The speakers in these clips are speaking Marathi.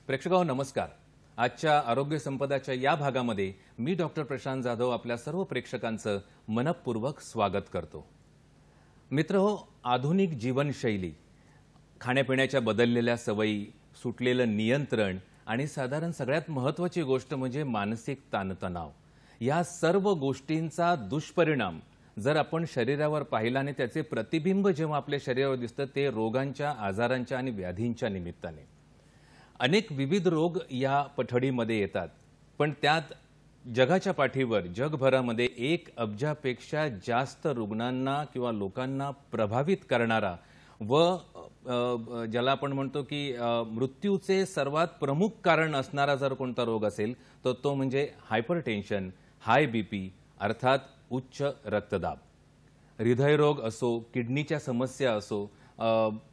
प्रेक्षकांनो नमस्कार। आजच्या आरोग्य संपदाच्या या भागामध्ये मी डॉक्टर प्रशांत जाधव आपल्या सर्व प्रेक्षकांचं मनपूर्वक स्वागत करतो। मित्रहो, आधुनिक जीवनशैली, खाण्यापिण्याच्या बदललेल्या सवयी, सुटलेलं नियंत्रण आणि साधारण सगळ्यात महत्त्वाची गोष्ट म्हणजे मानसिक ताणतणाव, या सर्व गोष्टींचा दुष्परिणाम जर आपण शरीरावर पाहिला आणि त्याचे प्रतिबिंब जेव्हा आपल्या शरीरावर दिसतं ते रोगांच्या, आजारांच्या आणि व्याधींच्या निमित्ताने। अनेक विविध रोग या पठडीमध्ये येतात, पण त्यात जगाच्या पाठीवर जगभरामध्ये 1 अब्जापेक्षा जास्त रुग्णांना किंवा लोकांना प्रभावित करणारा व ज्याला आपण म्हणतो की मृत्यूचे सर्वात प्रमुख कारण असणारा जर कोणता रोग असेल तर तो म्हणजे हायपरटेन्शन, हाय बीपी अर्थात उच्च रक्तदाब। हृदयरोग असो, किडनीच्या समस्या असो,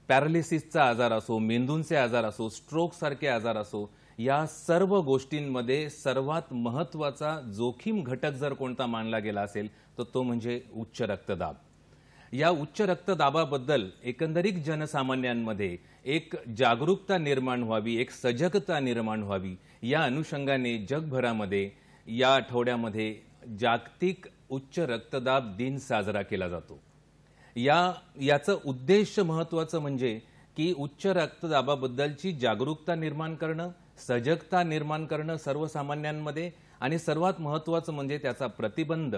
पॅरालिसिसचा आजार असो, मेंदूंचे आजार असो, स्ट्रोक सारखे आजार असो, या सर्व गोष्टींमध्ये सर्वात महत्त्वाचा जोखीम घटक जर कोणता मानला गेला असेल तर तो म्हणजे उच्च रक्तदाब। या उच्च रक्तदाबाबद्दल एकंदरीत जनसामान्यांमध्ये एक जागरूकता निर्माण व्हावी, एक सजगता निर्माण व्हावी, या अनुषंगाने जगभरामध्ये या आठवड्यामध्ये जागतिक उच्च रक्तदाब दिन साजरा केला जातो। याचं उद्देश महत्त्वाचं म्हणजे की उच्च रक्तदाबाबद्दलची जागरूकता निर्माण करणं, सजगता निर्माण करणं सर्वसामान्यांमध्ये, आणि सर्वात महत्त्वाचं म्हणजे त्याचा प्रतिबंध,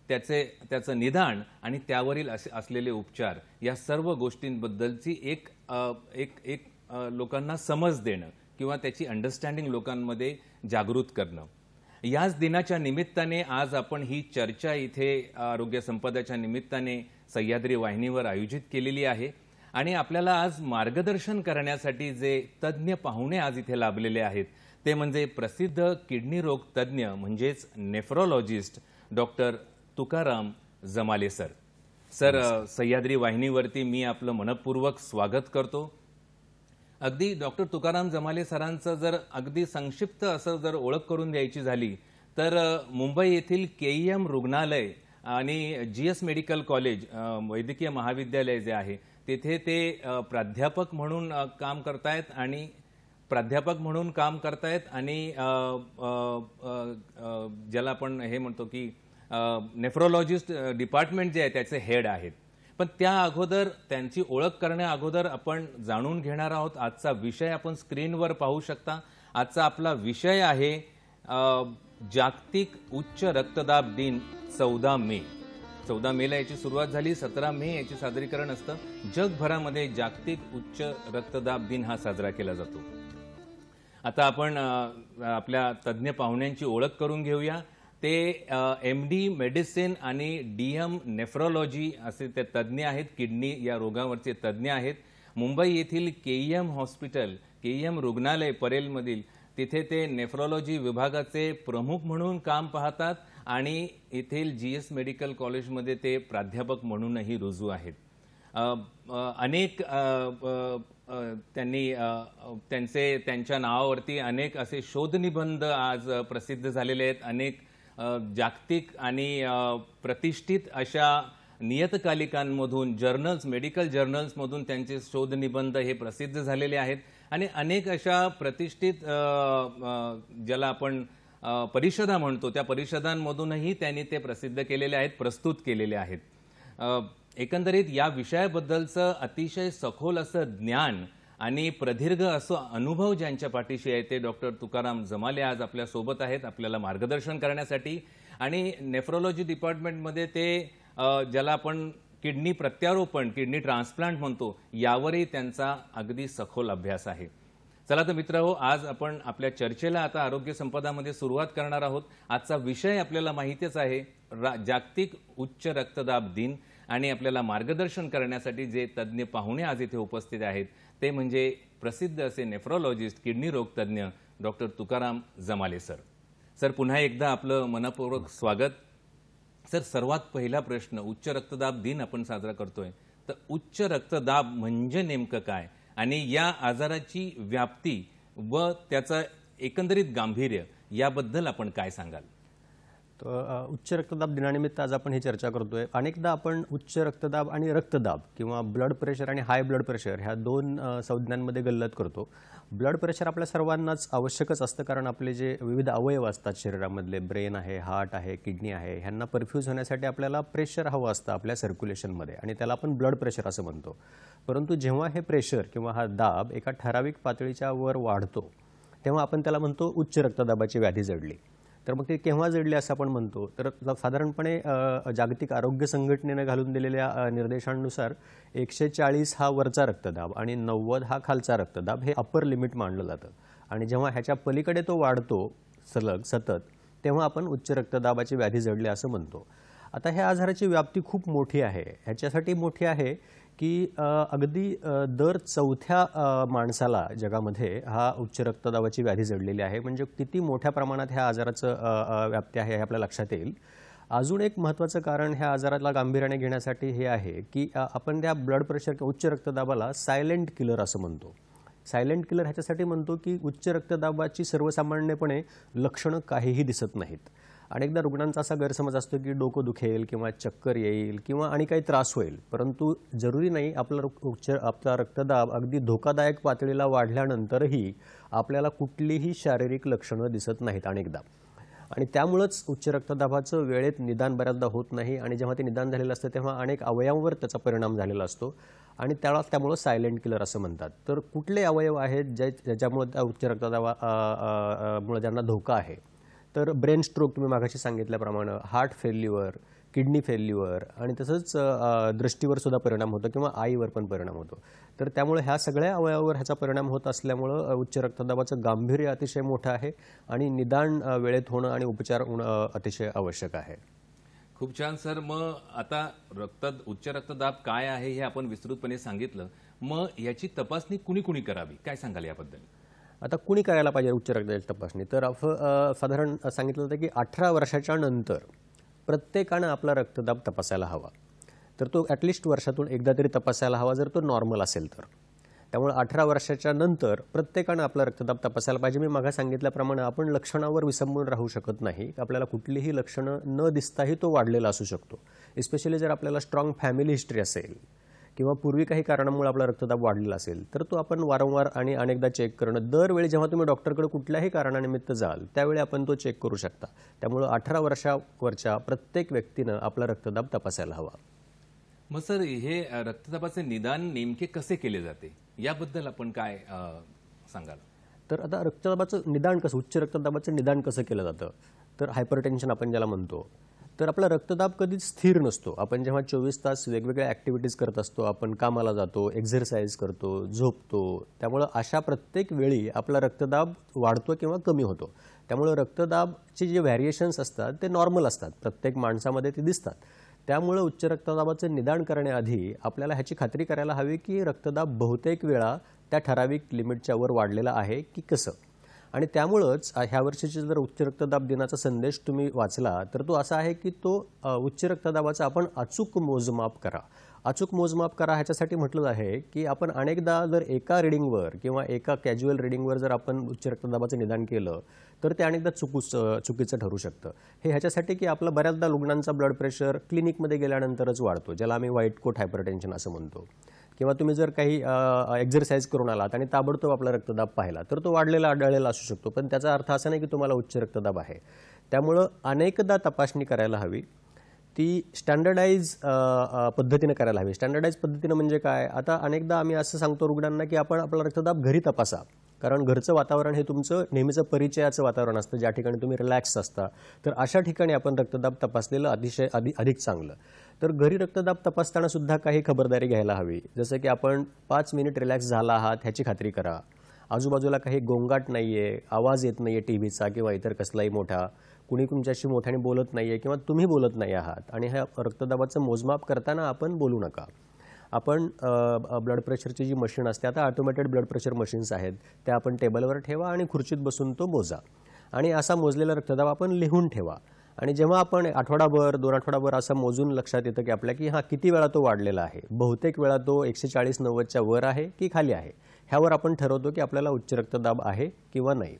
त्याचं निदान आणि त्यावरील असलेले उपचार, या सर्व गोष्टींबद्दलची एक लोकांना समज देणं किंवा त्याची अंडरस्टँडिंग लोकांमध्ये जागृत करणं। याच दिनाच्या निमित्ताने आज आपण ही चर्चा इथे आरोग्य संपदाच्या निमित्ताने सह्याद्री वाहिनीवर आयोजित केलेली आहे आणि आपल्याला आज मार्गदर्शन करण्यासाठी जे तज्ञ पाहुणे आज इथे लाभलेले आहेत ते म्हणजे प्रसिद्ध किडनी रोग तज्ञ म्हणजेच nephrologist doctor Tukaram Jamale sir. Sir, Sahyadri वाहिनीवरती मी आपलं मनपूर्वक स्वागत करतो। अगदी डॉक्टर तुकाराम जमाले सरांचं जर अगदी संक्षिप्त असं जर ओळख करून द्यायची झाली तर मुंबई येथील केईएम रुग्णालय आणि जीएस मेडिकल कॉलेज वैद्यकीय महाविद्यालय जे आहे तिथे ते प्राध्यापक म्हणून काम करतायत आणि ज्याला आपण हे म्हणतो की नेफ्रोलॉजिस्ट डिपार्टमेंट जे आहे त्याचे हेड आहेत। पण त्या अगोदर त्यांची ओळख करण्या अगोदर आपण जाणून घेणार आहोत आजचा विषय। आपण स्क्रीनवर पाहू शकता, आजचा आपला विषय आहे जागतिक उच्च रक्तदाब दिन 14 मे। 14 मेला याची सुरुवात झाली, 17 मे याचे सादरीकरण असतं। जगभरामध्ये जागतिक उच्च रक्तदाब दिन हा साजरा केला जातो। आता आपण आपल्या तज्ञ पाहुण्यांची ओळख करून घेऊया। ते एमडी मेडिसिन आणि डीएम नेफ्रोलॉजी असे ते तज्ञ आहेत, किडनी या रोगावरचे तज्ञ आहेत। मुंबई येथील केईएम हॉस्पिटल, केईएम रुग्णालय परेलमधील तिथे ते नेफ्रोलॉजी विभागाचे प्रमुख म्हणून काम पाहतात आणि येथील जीएस मेडिकल कॉलेजमध्ये ते प्राध्यापक म्हणूनही रुजू आहेत। अनेक त्यांनी त्यांच्या नावावरती अनेक असे शोधनिबंध आज प्रसिद्ध झालेले आहेत। अनेक जागतिक आणि प्रतिष्ठित अशा नियतकालिकांमधून, जर्नल्स, मेडिकल जर्नल्समधून त्यांचे शोधनिबंध हे प्रसिद्ध झालेले आहेत आणि अनेक अशा प्रतिष्ठित ज्याला आपण परिषदा म्हणतो त्या परिषदांमधूनही त्यांनी ते प्रसिद्ध केलेले आहेत, प्रस्तुत केलेले आहेत। एकंदरीत या विषयाबद्दलचं अतिशय सखोल असं ज्ञान आणि प्रदीर्घ असं अनुभव ज्यांच्या पाठीशी आहे ते डॉक्टर तुकाराम जमाले आज आपल्या सोबत आहेत आपल्याला मार्गदर्शन करण्यासाठी। आणि नेफ्रोलॉजी डिपार्टमेंटमध्ये ते ज्याला आपण किडनी प्रत्यारोपण, किडनी ट्रान्सप्लांट म्हणतो, यावरही त्यांचा अगदी सखोल अभ्यास आहे। चला तर मित्रहो, आज आपण आपल्या चर्चेला आता आरोग्य संपदामध्ये सुरुवात करणार आहोत। आजचा विषय आपल्याला माहितीच आहे, जागतिक उच्च रक्तदाब दिन, आणि आपल्याला मार्गदर्शन करण्यासाठी जे तज्ञ पाहुणे आज इथे उपस्थित आहेत ते म्हणजे प्रसिद्ध असे नेफ्रोलॉजिस्ट, किडनी रोग तज्ञ doctor Tukaram Jamale sir. Sir, पुन्हा एकदा आपलं मनपूर्वक स्वागत। सर, सर्वात पहिला प्रश्न, उच्च रक्तदाब दिन आपण साजरा करतोय तर उच्च रक्तदाब म्हणजे नेमकं काय आणि या आजाराची व्याप्ती व त्याचा एकंदरीत गांभीर्य याबद्दल आपण काय सांगाल? उच्च रक्तदाब दिनानिमित्त आज आपण ही चर्चा करतोय. अनेकदा आपण उच्च रक्तदाब आणि रक्तदाब किंवा ब्लड प्रेशर आणि हाय ब्लड प्रेशर ह्या दोन संज्ञांमध्ये गल्लत करतो. ब्लड प्रेशर आपल्या सर्वांनाच आवश्यकच असतं, कारण आपले जे विविध अवयव असतात शरीरामधले, ब्रेन आहे, हार्ट आहे, किडनी आहे, ह्यांना परफ्यूज होण्यासाठी आपल्याला प्रेशर हवं असतं आपल्या सर्क्युलेशनमध्ये, आणि त्याला आपण ब्लड प्रेशर असं म्हणतो. परंतु जेव्हा हे प्रेशर किंवा हा दाब एका ठराविक पातळीच्या वर वाढतो तेव्हा आपण त्याला म्हणतो उच्च रक्तदाबाची व्याधी जडली. तर मग ते केव्हा जडले असं आपण म्हणतो, तर साधारणपणे जागतिक आरोग्य संघटनेने घालून दिलेल्या निर्देशांनुसार 140 हा वरचा रक्तदाब आणि 90 हा खालचा रक्तदाब हे अप्पर लिमिट मानलं जातं. आणि जेव्हा ह्याच्या पलीकडे तो वाढतो सतत, तेव्हा आपण उच्च रक्तदाबाची व्याधी जडली असं म्हणतो. आता ह्या आजाराची व्याप्ती खूप मोठी आहे. ह्याच्यासाठी मोठी आहे की अगदी दर चौथ्या माणसाला जगामध्ये हा उच्च रक्तदाबाची व्याधी जडलेली आहे. म्हणजे किती मोठ्या प्रमाणात ह्या आजाराचं व्याप्ती आहे हे आपल्या लक्षात येईल. अजून एक महत्त्वाचं कारण ह्या आजाराला गांभीर्याने घेण्यासाठी हे आहे की आपण त्या ब्लड प्रेशर किंवा उच्च रक्तदाबाला सायलेंट किलर असं म्हणतो. सायलेंट किलर ह्याच्यासाठी म्हणतो की उच्च रक्तदाबाची सर्वसामान्यपणे लक्षणं काहीही दिसत नाहीत. अनेकदा रुग्णांचा असा गैरसमज असतो की डोकं दुखेल किंवा चक्कर येईल किंवा आणि काही त्रास होईल, परंतु जरुरी नाही. आपला रक्तदाब अगदी धोकादायक पातळीला वाढल्यानंतरही आपल्याला कुठलीही शारीरिक लक्षणं दिसत नाहीत अनेकदा. आणि त्यामुळंच उच्च रक्तदाबाचं वेळेत निदान बऱ्याचदा होत नाही, आणि जेव्हा ते निदान झालेलं असतं तेव्हा अनेक अवयवांवर त्याचा परिणाम झालेला असतो, आणि त्यामुळं सायलेंट किलर असं म्हणतात. तर कुठले अवयव आहेत ज्याच्यामुळे त्या उच्च रक्तदाबामुळे ज्यांना धोका आहे, तर ब्रेन स्ट्रोक तुम्ही मागाशी सांगितल्याप्रमाणे, हार्ट फेल्युअर, किडनी फेल्युअर, आणि तसंच दृष्टीवर सुद्धा परिणाम होतो किंवा आईवर पण परिणाम होतो. तर त्यामुळे ह्या सगळ्या अवयवावर ह्याचा परिणाम होत असल्यामुळं उच्च रक्तदाबाचं गांभीर्य अतिशय मोठं आहे आणि निदान वेळेत होणं आणि उपचार होणं अतिशय आवश्यक आहे. खूप छान सर. मग आता उच्च रक्तदाब काय आहे हे आपण विस्तृतपणे सांगितलं. मग याची तपासणी कुणी कुणी करावी, काय सांगाल याबद्दल? आता कुणी करायला पाहिजे उच्च रक्तदाबाची तपासणी? तर साधारण सांगितलं होतं की 18 वर्षाच्या नंतर प्रत्येकानं आपला रक्तदाब तपासायला हवा. तर तो ॲटलिस्ट वर्षातून एकदा तरी तपासायला हवा, जर तो नॉर्मल असेल तर. त्यामुळे 18 वर्षाच्या नंतर प्रत्येकानं आपला रक्तदाब तपासायला पाहिजे. मी मागे सांगितल्याप्रमाणे आपण लक्षणावर विसंबून राहू शकत नाही. आपल्याला कुठलीही लक्षणं न दिसताही तो वाढलेला असू शकतो. एस्पेशली जर आपल्याला स्ट्रॉंग फॅमिली हिस्ट्री असेल किंवा पूर्वी काही कारणामुळे आपला रक्तदाब वाढलेला असेल, तर तो आपण वारंवार आणि अनेकदा चेक करणं. दरवेळी जेव्हा तुम्ही डॉक्टरकडे कुठल्याही कारणानिमित्त जाल त्यावेळी आपण तो चेक करू शकता. त्यामुळे 18 वर्षावरच्या प्रत्येक व्यक्तीनं आपला रक्तदाब तपासायला हवा. मग सर, हे रक्तदाबाचे निदान नेमके कसे केले जाते याबद्दल आपण काय सांगाल? तर आता रक्तदाबाचं निदान कसं, उच्च रक्तदाबाचं निदान कसं केलं जातं? तर हायपरटेन्शन आपण ज्याला म्हणतो. तर आपला रक्तदाब कधीच स्थिर नसतो. आपण जेव्हा 24 तास वेगवेगळ्या ॲक्टिव्हिटीज करत असतो, आपण कामाला जातो, एक्झरसाईज करतो, झोपतो, त्यामुळं अशा प्रत्येक वेळी आपला रक्तदाब वाढतो किंवा कमी होतो. त्यामुळं रक्तदाबचे जे व्हॅरिएशन्स असतात ते नॉर्मल असतात, प्रत्येक माणसामध्ये ते दिसतात. त्यामुळं उच्च रक्तदाबाचं निदान करण्याआधी आपल्याला ह्याची खात्री करायला हवी की रक्तदाब बहुतेक वेळा त्या ठराविक लिमिटच्या वर वाढलेला आहे की कसं. आणि त्यामुळंच ह्या वर्षीचा जर उच्च रक्तदाब दिनाचा संदेश तुम्ही वाचला तर तो असा आहे की तो उच्च रक्तदाबाचा आपण अचूक मोजमाप करा. अचूक मोजमाप करा ह्याच्यासाठी म्हटलं आहे की आपण अनेकदा जर एका रिडिंगवर किंवा एका कॅज्युअल रिडिंगवर जर आपण उच्च रक्तदाबाचं निदान केलं तर ते अनेकदा चुकीचं ठरू शकतं. हे ह्याच्यासाठी की आपला बऱ्याचदा रुग्णांचा ब्लड प्रेशर क्लिनिकमध्ये गेल्यानंतरच वाढतो, ज्याला आम्ही व्हाईट कोट हायपरटेन्शन असं म्हणतो. किंवा तुम्ही जर काही एक्झरसाईज करून आलात आणि ताबडतोब आपला रक्तदाब पाहिला तर तो वाढलेला आढळलेला असू शकतो, पण त्याचा अर्थ असा नाही की तुम्हाला उच्च रक्तदाब आहे. त्यामुळं अनेकदा तपासणी करायला हवी. ती स्टँडर्डाईज पद्धतीनं करायला हवी. स्टँडर्डाईज पद्धतीनं म्हणजे काय? आता अनेकदा आम्ही असं सांगतो रुग्णांना की आपण आपला रक्तदाब घरी तपासा, कारण घरचं वातावरण हे तुमचं नेहमीचं परिचयाचं वातावरण असतं, ज्या ठिकाणी तुम्ही रिलॅक्स असता. तर अशा ठिकाणी आपण रक्तदाब तपासलेलं अतिशय अधिक चांगलं. तर घरी रक्तदाब तपासताना सुद्धा काही खबरदारी घ्यायला हवी. जसं की आपण 5 मिनिट रिलॅक्स झाला आहात ह्याची खात्री करा. आजूबाजूला काही गोंगाट नाही आहे, आवाज येत नाही आहे टीव्हीचा किंवा इतर कसलाही मोठा, कुणी तुमच्याशी मोठ्याने बोलत नाही आहे किंवा तुम्ही बोलत नाही आहात. आणि ह्या रक्तदाबाचं मोजमाप करताना आपण बोलू नका. आपण ब्लड प्रेशरची जी मशीन असते, आता ऑटोमॅटेड ब्लड प्रेशर मशीन्स आहेत, त्या आपण टेबलवर ठेवा आणि खुर्चीत बसून तो मोजा. आणि असा मोजलेला रक्तदाब आपण लिहून ठेवा. आणि जेव्हा आपण आठवडाभर 2 आठवडाभर असं मोजून लक्षात येतं की आपल्या की किती वेळा तो वाढलेला आहे, बहुतेक वेळा तो 140-90च्या वर आहे की खाली आहे, ह्यावर आपण ठरवतो की आपल्याला उच्च रक्तदाब आहे किंवा नाही.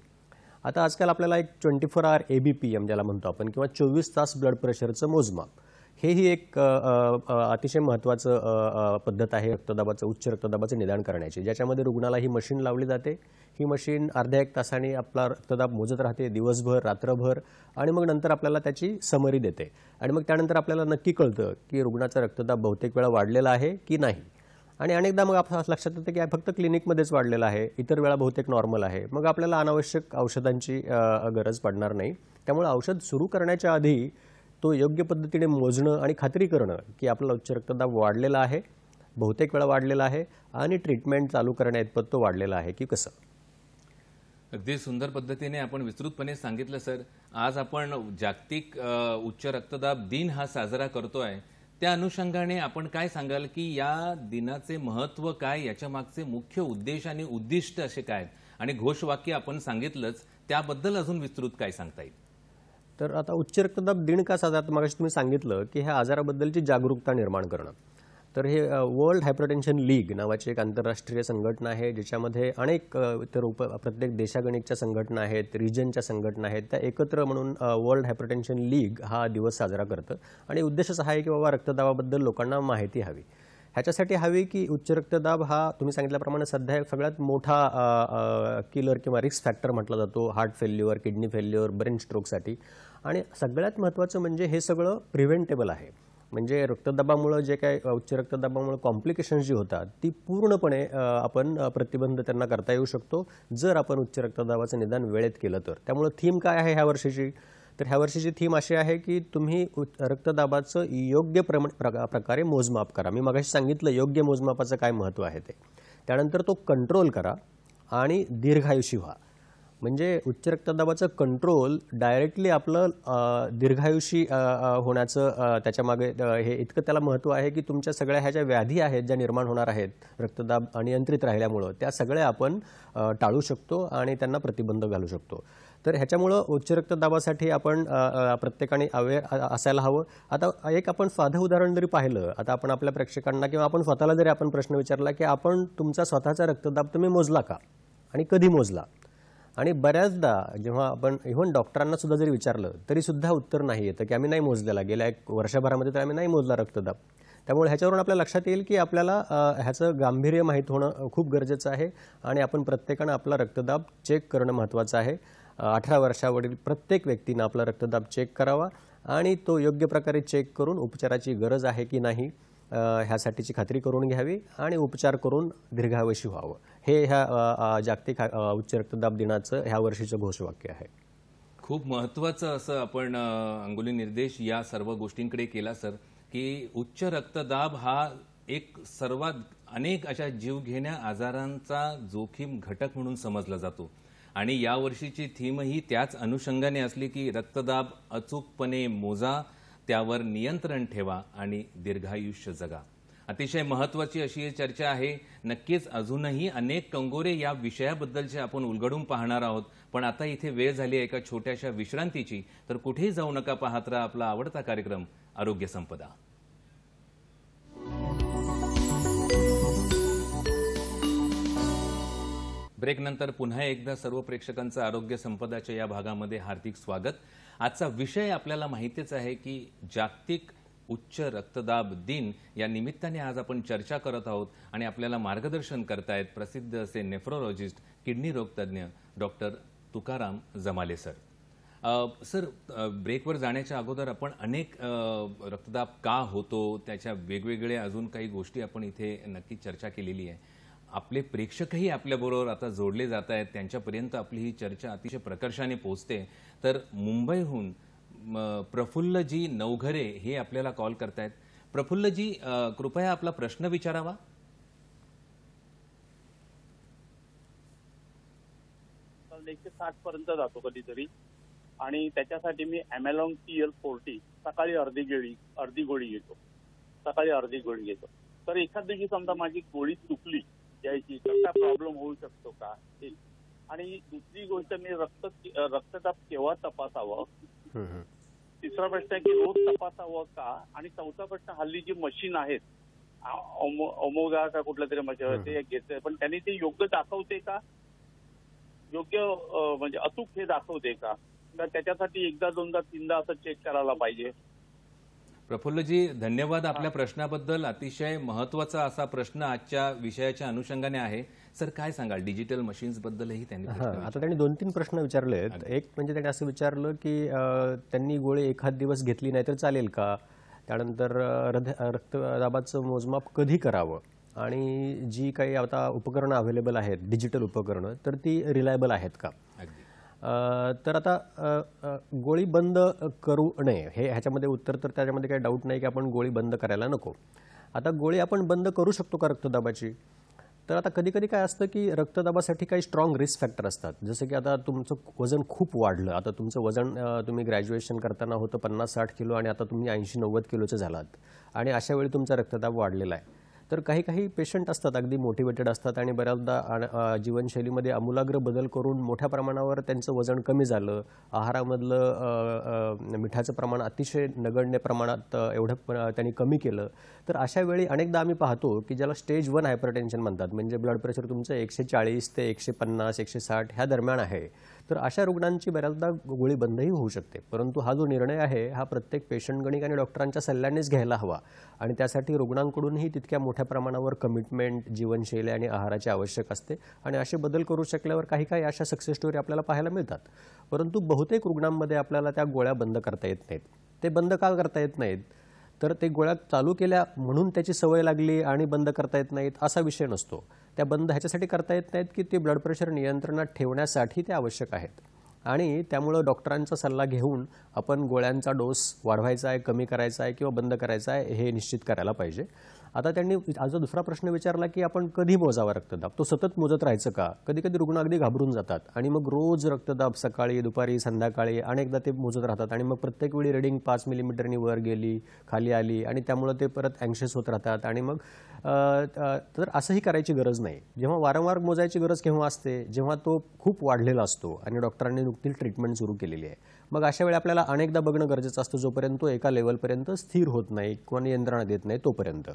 आता आजकाल आपल्याला एक 24 आवर ABPM ज्याला म्हणतो आपण किंवा 24 तास ब्लड प्रेशरचं मोजमाप, हेही एक अतिशय महत्त्वाचं पद्धत आहे रक्तदाबाचं, उच्च रक्तदाबाचं निदान करण्याची, ज्याच्यामध्ये रुग्णाला ही मशीन लावली जाते. ही मशीन अर्ध्या एक तासाने आपला रक्तदाब मोजत राहते दिवसभर, रात्रभर, आणि मग नंतर आपल्याला त्याची समरी देते. आणि मग त्यानंतर आपल्याला नक्की कळतं की रुग्णाचा रक्तदाब बहुतेक वेळा वाढलेला आहे की नाही. आणि अनेकदा मग आपल्या लक्षात येतं की फक्त क्लिनिकमध्येच वाढलेला आहे, इतर वेळा बहुतेक नॉर्मल आहे. मग आपल्याला अनावश्यक औषधांची गरज पडणार नाही. त्यामुळे औषध सुरू करण्याच्या आधी तो योग्य पद्धतीने मोजणं आणि खात्री करणं की आपला उच्च रक्तदाब वाढलेला आहे, बहुतेक वेळा वाढलेला आहे, आणि ट्रीटमेंट चालू करण्याइतपत तो वाढलेला आहे की कसं. अगदी सुंदर पद्धतीने आपण विस्तृतपणे सांगितलं सर. आज आपण जागतिक उच्च रक्तदाब दिन हा साजरा करतोय. त्या अनुषंगाने आपण काय सांगाल की या दिनाचे महत्त्व काय, याच्या मागचे मुख्य उद्देश आणि उद्दिष्ट असे काय आहेत, आणि घोषवाक्य आपण सांगितलंच, त्याबद्दल अजून विस्तृत काय सांगता येईल? तर आता उच्च रक्तदाब दिन का साजरा, मगाशी तुम्ही सांगितलं की ह्या आजाराबद्दलची जागरूकता निर्माण करणं. तर हे वर्ल्ड हायपरटेन्शन लीग नावाची एक आंतरराष्ट्रीय संघटना आहे, ज्याच्यामध्ये अनेक प्रत्येक देशागणिकच्या संघटना आहेत, रिजनच्या संघटना आहेत, त्या एकत्र म्हणून वर्ल्ड हायपरटेन्शन लीग हा दिवस साजरा करतं. आणि उद्देश असा आहे की बाबा रक्तदाबाबद्दल लोकांना माहिती हवी. ह्याच्यासाठी हवी की उच्च रक्तदाब हा तुम्ही सांगितल्याप्रमाणे सध्या सगळ्यात मोठा किलर किंवा रिस्क फॅक्टर म्हटला जातो heart failure, kidney failure, brain स्ट्रोकसाठी. आणि सगळ्यात महत्त्वाचं म्हणजे हे सगळं प्रिव्हेंटेबल आहे. म्हणजे रक्तदाबामुळे जे काय उच्च रक्तदाबामुळे कॉम्प्लिकेशन्स जी होतात ती पूर्णपणे आपण प्रतिबंध त्यांना करता येऊ शकतो जर आपण उच्च रक्तदाबाचं निदान वेळेत केलं तर. त्यामुळे थीम काय आहे ह्या वर्षीची, तर ह्या वर्षीची थीम अशी आहे की तुम्ही रक्तदाबाचं योग्य प्रकारे मोजमाप करा. मी मगाशी सांगितलं योग्य मोजमापाचं काय महत्त्व आहे ते. त्यानंतर तो कंट्रोल करा आणि दीर्घायुषी व्हा. म्हणजे उच्च रक्तदाबाचं कंट्रोल डायरेक्टली आपलं दीर्घायुषी होण्याचं त्याच्यामागे हे इतकं त्याला महत्त्व आहे की तुमच्या सगळ्या ह्या ज्या व्याधी आहेत ज्या निर्माण होणार आहेत रक्तदाब अनियंत्रित राहिल्यामुळं, त्या सगळ्या आपण टाळू शकतो आणि त्यांना प्रतिबंध घालू शकतो. तर ह्याच्यामुळं उच्च रक्तदाबासाठी आपण प्रत्येकाने अवेअर असायला हवं. आता एक आपण साधं उदाहरण जरी पाहिलं, आता आपण आपल्या प्रेक्षकांना किंवा आपण स्वतःला जरी आपण प्रश्न विचारला की आपण तुमचा स्वतःचा रक्तदाब तुम्ही मोजला का आणि कधी मोजला. आणि बऱ्याचदा जेव्हा आपण इव्हन डॉक्टरांना सुद्धा जरी विचारलं तरी सुद्धा उत्तर नाही येतं की आम्ही नाही मोजलेला, गेल्या एक वर्षभरामध्ये तर आम्ही नाही मोजला रक्तदाब. त्यामुळे ह्याच्यावरून आपल्या लक्षात येईल की आपल्याला ह्याचं गांभीर्य माहीत होणं खूप गरजेचं आहे आणि आपण प्रत्येकानं आपला रक्तदाब चेक करणं महत्त्वाचं आहे. 18 वर्षावरील प्रत्येक व्यक्तीनं आपला रक्तदाब चेक करावा आणि तो योग्य प्रकारे चेक करून उपचाराची गरज आहे की नाही ह्यासाठीची खात्री करून घ्यावी आणि उपचार करून दीर्घायुषी व्हावं. हे ह्या जागतिक उच्च रक्तदाब दिनाचं ह्या वर्षीचं घोषवाक्य आहे. खूप महत्त्वाचं असं आपण अंगुली निर्देश या सर्व गोष्टींकडे केला सर, की उच्च रक्तदाब हा एक सर्वात अनेक अशा जीवघेण्या आजारांचा जोखीम घटक म्हणून समजला जातो. आणि या वर्षीची थीमही त्याच अनुषंगाने असली की रक्तदाब अचूकपणे मोजा, त्यावर नियंत्रण ठेवा आणि दीर्घायुष्य जगा. अतिशय महत्त्वाची अशी ही चर्चा आहे. नक्कीच अजूनही अनेक कंगोरे या विषयाबद्दलचे आपण उलगडून पाहणार आहोत. पण आता इथे वेळ झाली आहे एका छोट्याशा विश्रांतीची. तर कुठेही जाऊ नका, पाहत राहा आपला आवडता कार्यक्रम आरोग्य संपदा. ब्रेकनंतर पुन्हा एकदा सर्व प्रेक्षकांचं आरोग्य संपदाच्या या भागामध्ये हार्दिक स्वागत. आजचा विषय आपल्याला माहितीच आहे की जागतिक उच्च रक्तदाब दिन या निमित्ताने आज आपण चर्चा करत आहोत आणि आपल्याला मार्गदर्शन करतायत प्रसिद्ध असे नेफ्रोलॉजिस्ट, किडनी रोग तज्ज्ञ doctor Tukaram Jamale sir. Sir, ब्रेकवर जाण्याच्या अगोदर आपण अनेक रक्तदाब का होतो त्याच्या वेगवेगळ्या अजून काही गोष्टी आपण इथे नक्की चर्चा केलेली आहे. आपले प्रेक्षकही आपल्याबरोबर आता जोडले जात आहेत, त्यांच्यापर्यंत आपली ही चर्चा अतिशय प्रकर्षाने पोहोचते. तर मुंबईहून प्रफुल्लजी नवघरे हे आपल्याला कॉल करतायत. प्रफुल्लजी, कृपया आपला प्रश्न विचारावा. तर 160 पर्यंत जातो कधीतरी आणि त्याच्यासाठी मी ॲमेलॉन PL40 सकाळी अर्धी गोळी घेतो. तर एखाद दिवशी समजा माझी गोळी चुकली यायची तर काय प्रॉब्लेम होऊ शकतो का? आणि दुसरी गोष्ट मी रक्तदाब केव्हा तपासावं? तिसरा प्रश्न आहे की रोज तपासावं का? आणि चौथा प्रश्न, हल्ली जी मशीन आहेत ओमोगा का कुठल्या तरी मशीन ते घेतोय पण त्यांनी ते योग्य दाखवते का? योग्य म्हणजे अचूक हे दाखवते का त्याच्यासाठी एकदा दोनदा तीनदा असं चेक करायला पाहिजे? प्रफुल्लजी, धन्यवाद आपल्या प्रश्नाबद्दल. अतिशय महत्वाचा असा प्रश्न आजच्या विषयाच्या अनुषंगाने आहे. सर, काय सांगाल डिजिटल मशीन्स बद्दलही त्यांनी प्रश्न विचारले. आता त्यांनी 2-3 प्रश्न विचारलेत. एक म्हणजे त्यांनी असं विचारलं की त्यांनी गोळी एखाद दिवस घेतली नाही तर चालेल का, त्यानंतर रक्तदाबाचं मोजमाप कधी करावं, आणि जी काही आता उपकरणं अवेलेबल आहेत डिजिटल उपकरणं तर ती रिलायबल आहेत का. अगदी. तर आता गोळी बंद करू नये हे ह्याच्यामध्ये उत्तर तर त्याच्यामध्ये काही डाऊट नाही की आपण गोळी बंद करायला नको. आता गोळी आपण बंद करू शकतो का रक्तदाबाची, तर आता कधी कधी काय असतं की रक्तदाबासाठी काही स्ट्रॉंग रिस्क फॅक्टर असतात. जसं की आता तुमचं वजन खूप वाढलं, आता तुमचं वजन तुम्ही ग्रॅज्युएशन करताना होतं 50-60 किलो आणि आता तुम्ही 80-90 किलोचे झालात आणि अशा वेळी तुमचा रक्तदाब वाढलेला आहे. तर काही काही पेशंट असतात अगदी मोटिवेटेड असतात आणि बऱ्याचदा जीवनशैलीमध्ये आमूलाग्र बदल करून मोठ्या प्रमाणावर त्यांचं वजन कमी झालं, आहारामधलं मिठाचं प्रमाण अतिशय नगण्य प्रमाणात एवढं त्यांनी कमी केलं. तर अशा वेळी अनेकदा आम्ही पाहतो की ज्याला स्टेज 1 हायपरटेन्शन म्हणतात, म्हणजे ब्लड प्रेशर तुमचं 140 ते 150 160 ह्या दरम्यान आहे, तर अशा रुग्णांची बऱ्याचदा गोळी बंदही होऊ शकते. परंतु हा जो निर्णय आहे हा प्रत्येक पेशंट गणिक आणि डॉक्टरांच्या सल्ल्यानेच घ्यायला हवा आणि त्यासाठी रुग्णांकडूनही तितक्या मोठ्या प्रमाणावर कमिटमेंट जीवनशैली आणि आहाराची आवश्यक असते आणि असे बदल करू शकल्यावर काही काही अशा सक्सेस स्टोरी आपल्याला पाहायला मिळतात. परंतु बहुतेक रुग्णांमध्ये आपल्याला त्या गोळ्या बंद करता येत नाहीत. ते बंद का करता येत नाहीत, तर ते गोळ्या चालू केल्या म्हणून त्याची सवय लागली आणि बंद करता येत नाहीत असा विषय नसतो. त्या बंद ह्याच्यासाठी करता येत नाहीत की ते ब्लड प्रेशर नियंत्रणात ठेवण्यासाठी ते आवश्यक आहेत आणि त्यामुळं डॉक्टरांचा सल्ला घेऊन आपण गोळ्यांचा डोस वाढवायचा आहे, कमी करायचा आहे किंवा बंद करायचा आहे हे निश्चित करायला पाहिजे. आता त्यांनी आज दुसरा प्रश्न विचारला की आपण कधी मोजावा रक्तदाब, तो सतत मोजत राहायचं का. कधी कधी रुग्ण अगदी घाबरून जातात आणि मग रोज रक्तदाब सकाळी दुपारी संध्याकाळी अनेकदा ते मोजत राहतात आणि मग प्रत्येक वेळी रिडिंग 5 मिलीमीटरनी वर गेली खाली आली आणि त्यामुळे ते परत अँक्शियस होत राहतात आणि मग तर असंही करायची गरज नाही. जेव्हा वारंवार मोजायची गरज केव्हा असते, जेव्हा तो खूप वाढलेला असतो आणि डॉक्टरांनी नुकतीच ट्रीटमेंट सुरू केलेली आहे. मग अशा वेळी आपल्याला अनेकदा बघणं गरजेचं असतं जोपर्यंत तो एका लेवलपर्यंत स्थिर होत नाही किंवा नियंत्रणात येत नाही तोपर्यंत.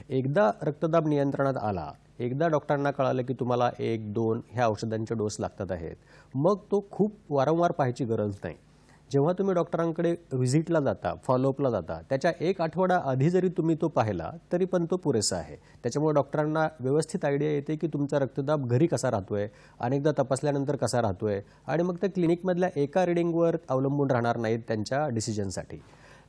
एकदा रक्तदाब नियंत्रणात आला, एकदा डॉक्टरांना कळालं की तुम्हाला 1-2 ह्या औषधांचे डोस लागतात आहेत, मग तो खूप वारंवार पाहायची गरज नाही. जेव्हा तुम्ही डॉक्टरांकडे व्हिजिटला जाता, फॉलोअपला जाता, त्याच्या 1 आठवडा आधी जरी तुम्ही तो पाहिला तरी पण तो पुरेसा आहे. त्याच्यामुळे डॉक्टरांना व्यवस्थित आयडिया येते की तुमचा रक्तदाब घरी कसा राहतोय, अनेकदा तपासल्यानंतर कसा राहतोय आणि मग त्या क्लिनिकमधल्या एका रिडिंगवर अवलंबून राहणार नाहीत त्यांच्या डिसिजनसाठी.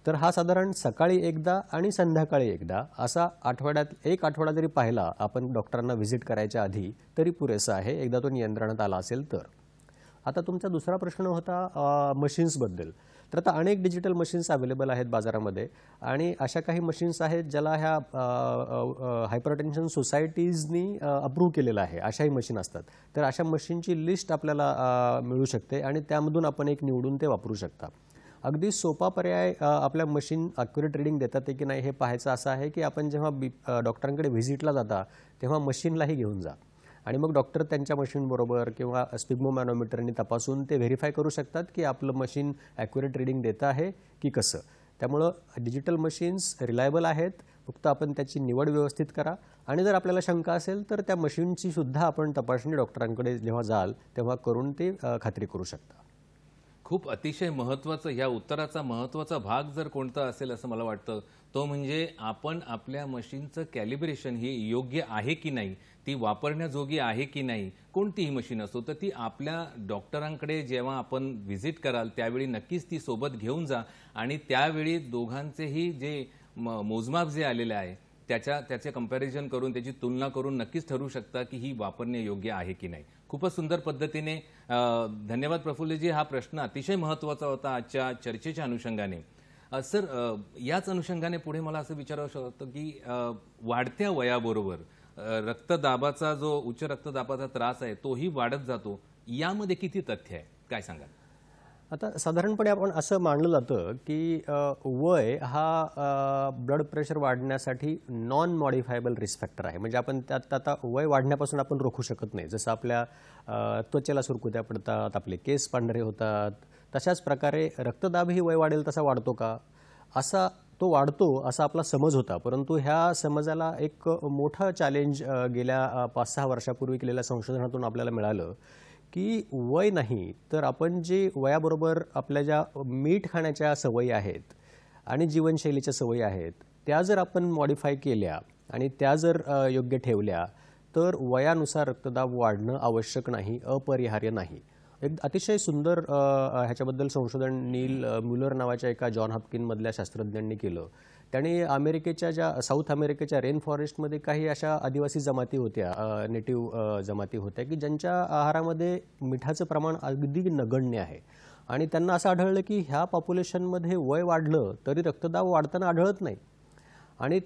तर हा साधारण सकाळी एकदा आणि संध्याकाळी एकदा असा आठवड्यात 1 आठवडा जरी पाहिला आपण डॉक्टरांना व्हिजिट करायच्या आधी तरी पुरेसा आहे, एकदा तो नियंत्रणात आला असेल तर. आता तुमचा दुसरा प्रश्न होता मशीन्सबद्दल. तर आता अनेक डिजिटल मशीन्स अवेलेबल आहेत बाजारामध्ये आणि अशा काही मशीन्स आहेत ज्याला ह्या हायपरटेन्शन सोसायटीजनी अप्रूव्ह केलेलं आहे, अशाही मशीन असतात. तर अशा मशीनची लिस्ट आपल्याला मिळू शकते आणि त्यामधून आपण एक निवडून ते वापरू शकता. अगदी सोपा पर्याय आपल्या मशीन ॲक्युरेट रिडिंग देतात की नाही हे पाहायचं असं आहे की आपण जेव्हा डॉक्टरांकडे व्हिजिटला जाता तेव्हा मशीनलाही घेऊन जा आणि मग डॉक्टर त्यांच्या मशीनबरोबर किंवा स्पिग्मोमॅनोमीटरनी तपासून ते व्हेरीफाय करू शकतात की आपलं मशीन ॲक्युरेट रिडिंग देतं आहे की कसं. त्यामुळं डिजिटल मशीन्स रिलायबल आहेत, फक्त आपण त्याची निवड व्यवस्थित करा आणि जर आपल्याला शंका असेल तर त्या मशीनची सुद्धा आपण तपासणी डॉक्टरांकडे जेव्हा जाल तेव्हा करून ते खात्री करू शकता. खूप अतिशय महत्त्वाचं, ह्या उत्तराचा महत्त्वाचा भाग जर कोणता असेल असं मला वाटतं तो म्हणजे आपण आपल्या मशीनचं कॅलिब्रेशन ही योग्य आहे की नाही, ती वापरण्याजोगी आहे की नाही. कोणतीही मशीन असो तर ती आपल्या डॉक्टरांकडे जेव्हा आपण व्हिजिट कराल त्यावेळी नक्कीच ती सोबत घेऊन जा आणि त्यावेळी दोघांचेही जे मोजमाप जे आलेले आहे त्याचे कंपॅरिझन करून त्याची तुलना करून नक्कीच ठरवू शकता की ही वापरणे योग्य आहे की नाही. खूपच सुंदर पद्धतीने धन्यवाद प्रफुल्लजी. हा प्रश्न अतिशय महत्त्वाचा होता आजच्या चर्चेच्या अनुषंगाने. सर, याच अनुषंगाने पुढे मला असं विचारावं होतं की वाढत्या वयाबरोबर रक्तदाबाचा जो उच्च रक्तदाबाचा त्रास आहे तोही वाढत जातो, यामध्ये किती तथ्य आहे, काय सांगाल? आता साधारणपणे आपण असं मानलं जातं की वय हा ब्लड प्रेशर वाढण्यासाठी नॉन मॉडिफायबल रिस्क फॅक्टर आहे. म्हणजे आपण त्यात आता वय वाढण्यापासून आपण रोखू शकत नाही. जसं आपल्या त्वचेला सुरकुत्या पडतात, आपले केस पांढरे होतात, तशाच प्रकारे रक्तदाबही वय वाढेल तसा वाढतो का, असा तो वाढतो असा आपला समज होता. परंतु ह्या समजाला एक मोठं चॅलेंज गेल्या 5-6 वर्षापूर्वी केलेल्या संशोधनातून आपल्याला मिळालं की वय नाही, तर आपण जे वयाबरोबर आपल्या ज्या मीठ खाण्याच्या सवयी आहेत आणि जीवनशैलीच्या सवयी आहेत, त्या जर आपण मॉडिफाय केल्या आणि त्या जर योग्य ठेवल्या, तर वयानुसार रक्तदाब वाढणं आवश्यक नाही, अपरिहार्य नाही. एक अतिशय सुंदर ह्याच्याबद्दल संशोधन नील म्युलर नावाच्या एका जॉन हॉपकिनमधल्या शास्त्रज्ञांनी केलं. त्यांनी अमेरिकेच्या ज्या साऊथ अमेरिकेच्या रेन फॉरेस्टमध्ये काही अशा आदिवासी जमाती होत्या, नेटिव्ह जमाती होत्या, की ज्यांच्या आहारामध्ये मिठाचं प्रमाण अगदी नगण्य आहे. आणि त्यांना असं आढळलं की ह्या पॉप्युलेशनमध्ये वय वाढलं तरी रक्तदाब वाढताना आढळत नाही. आणि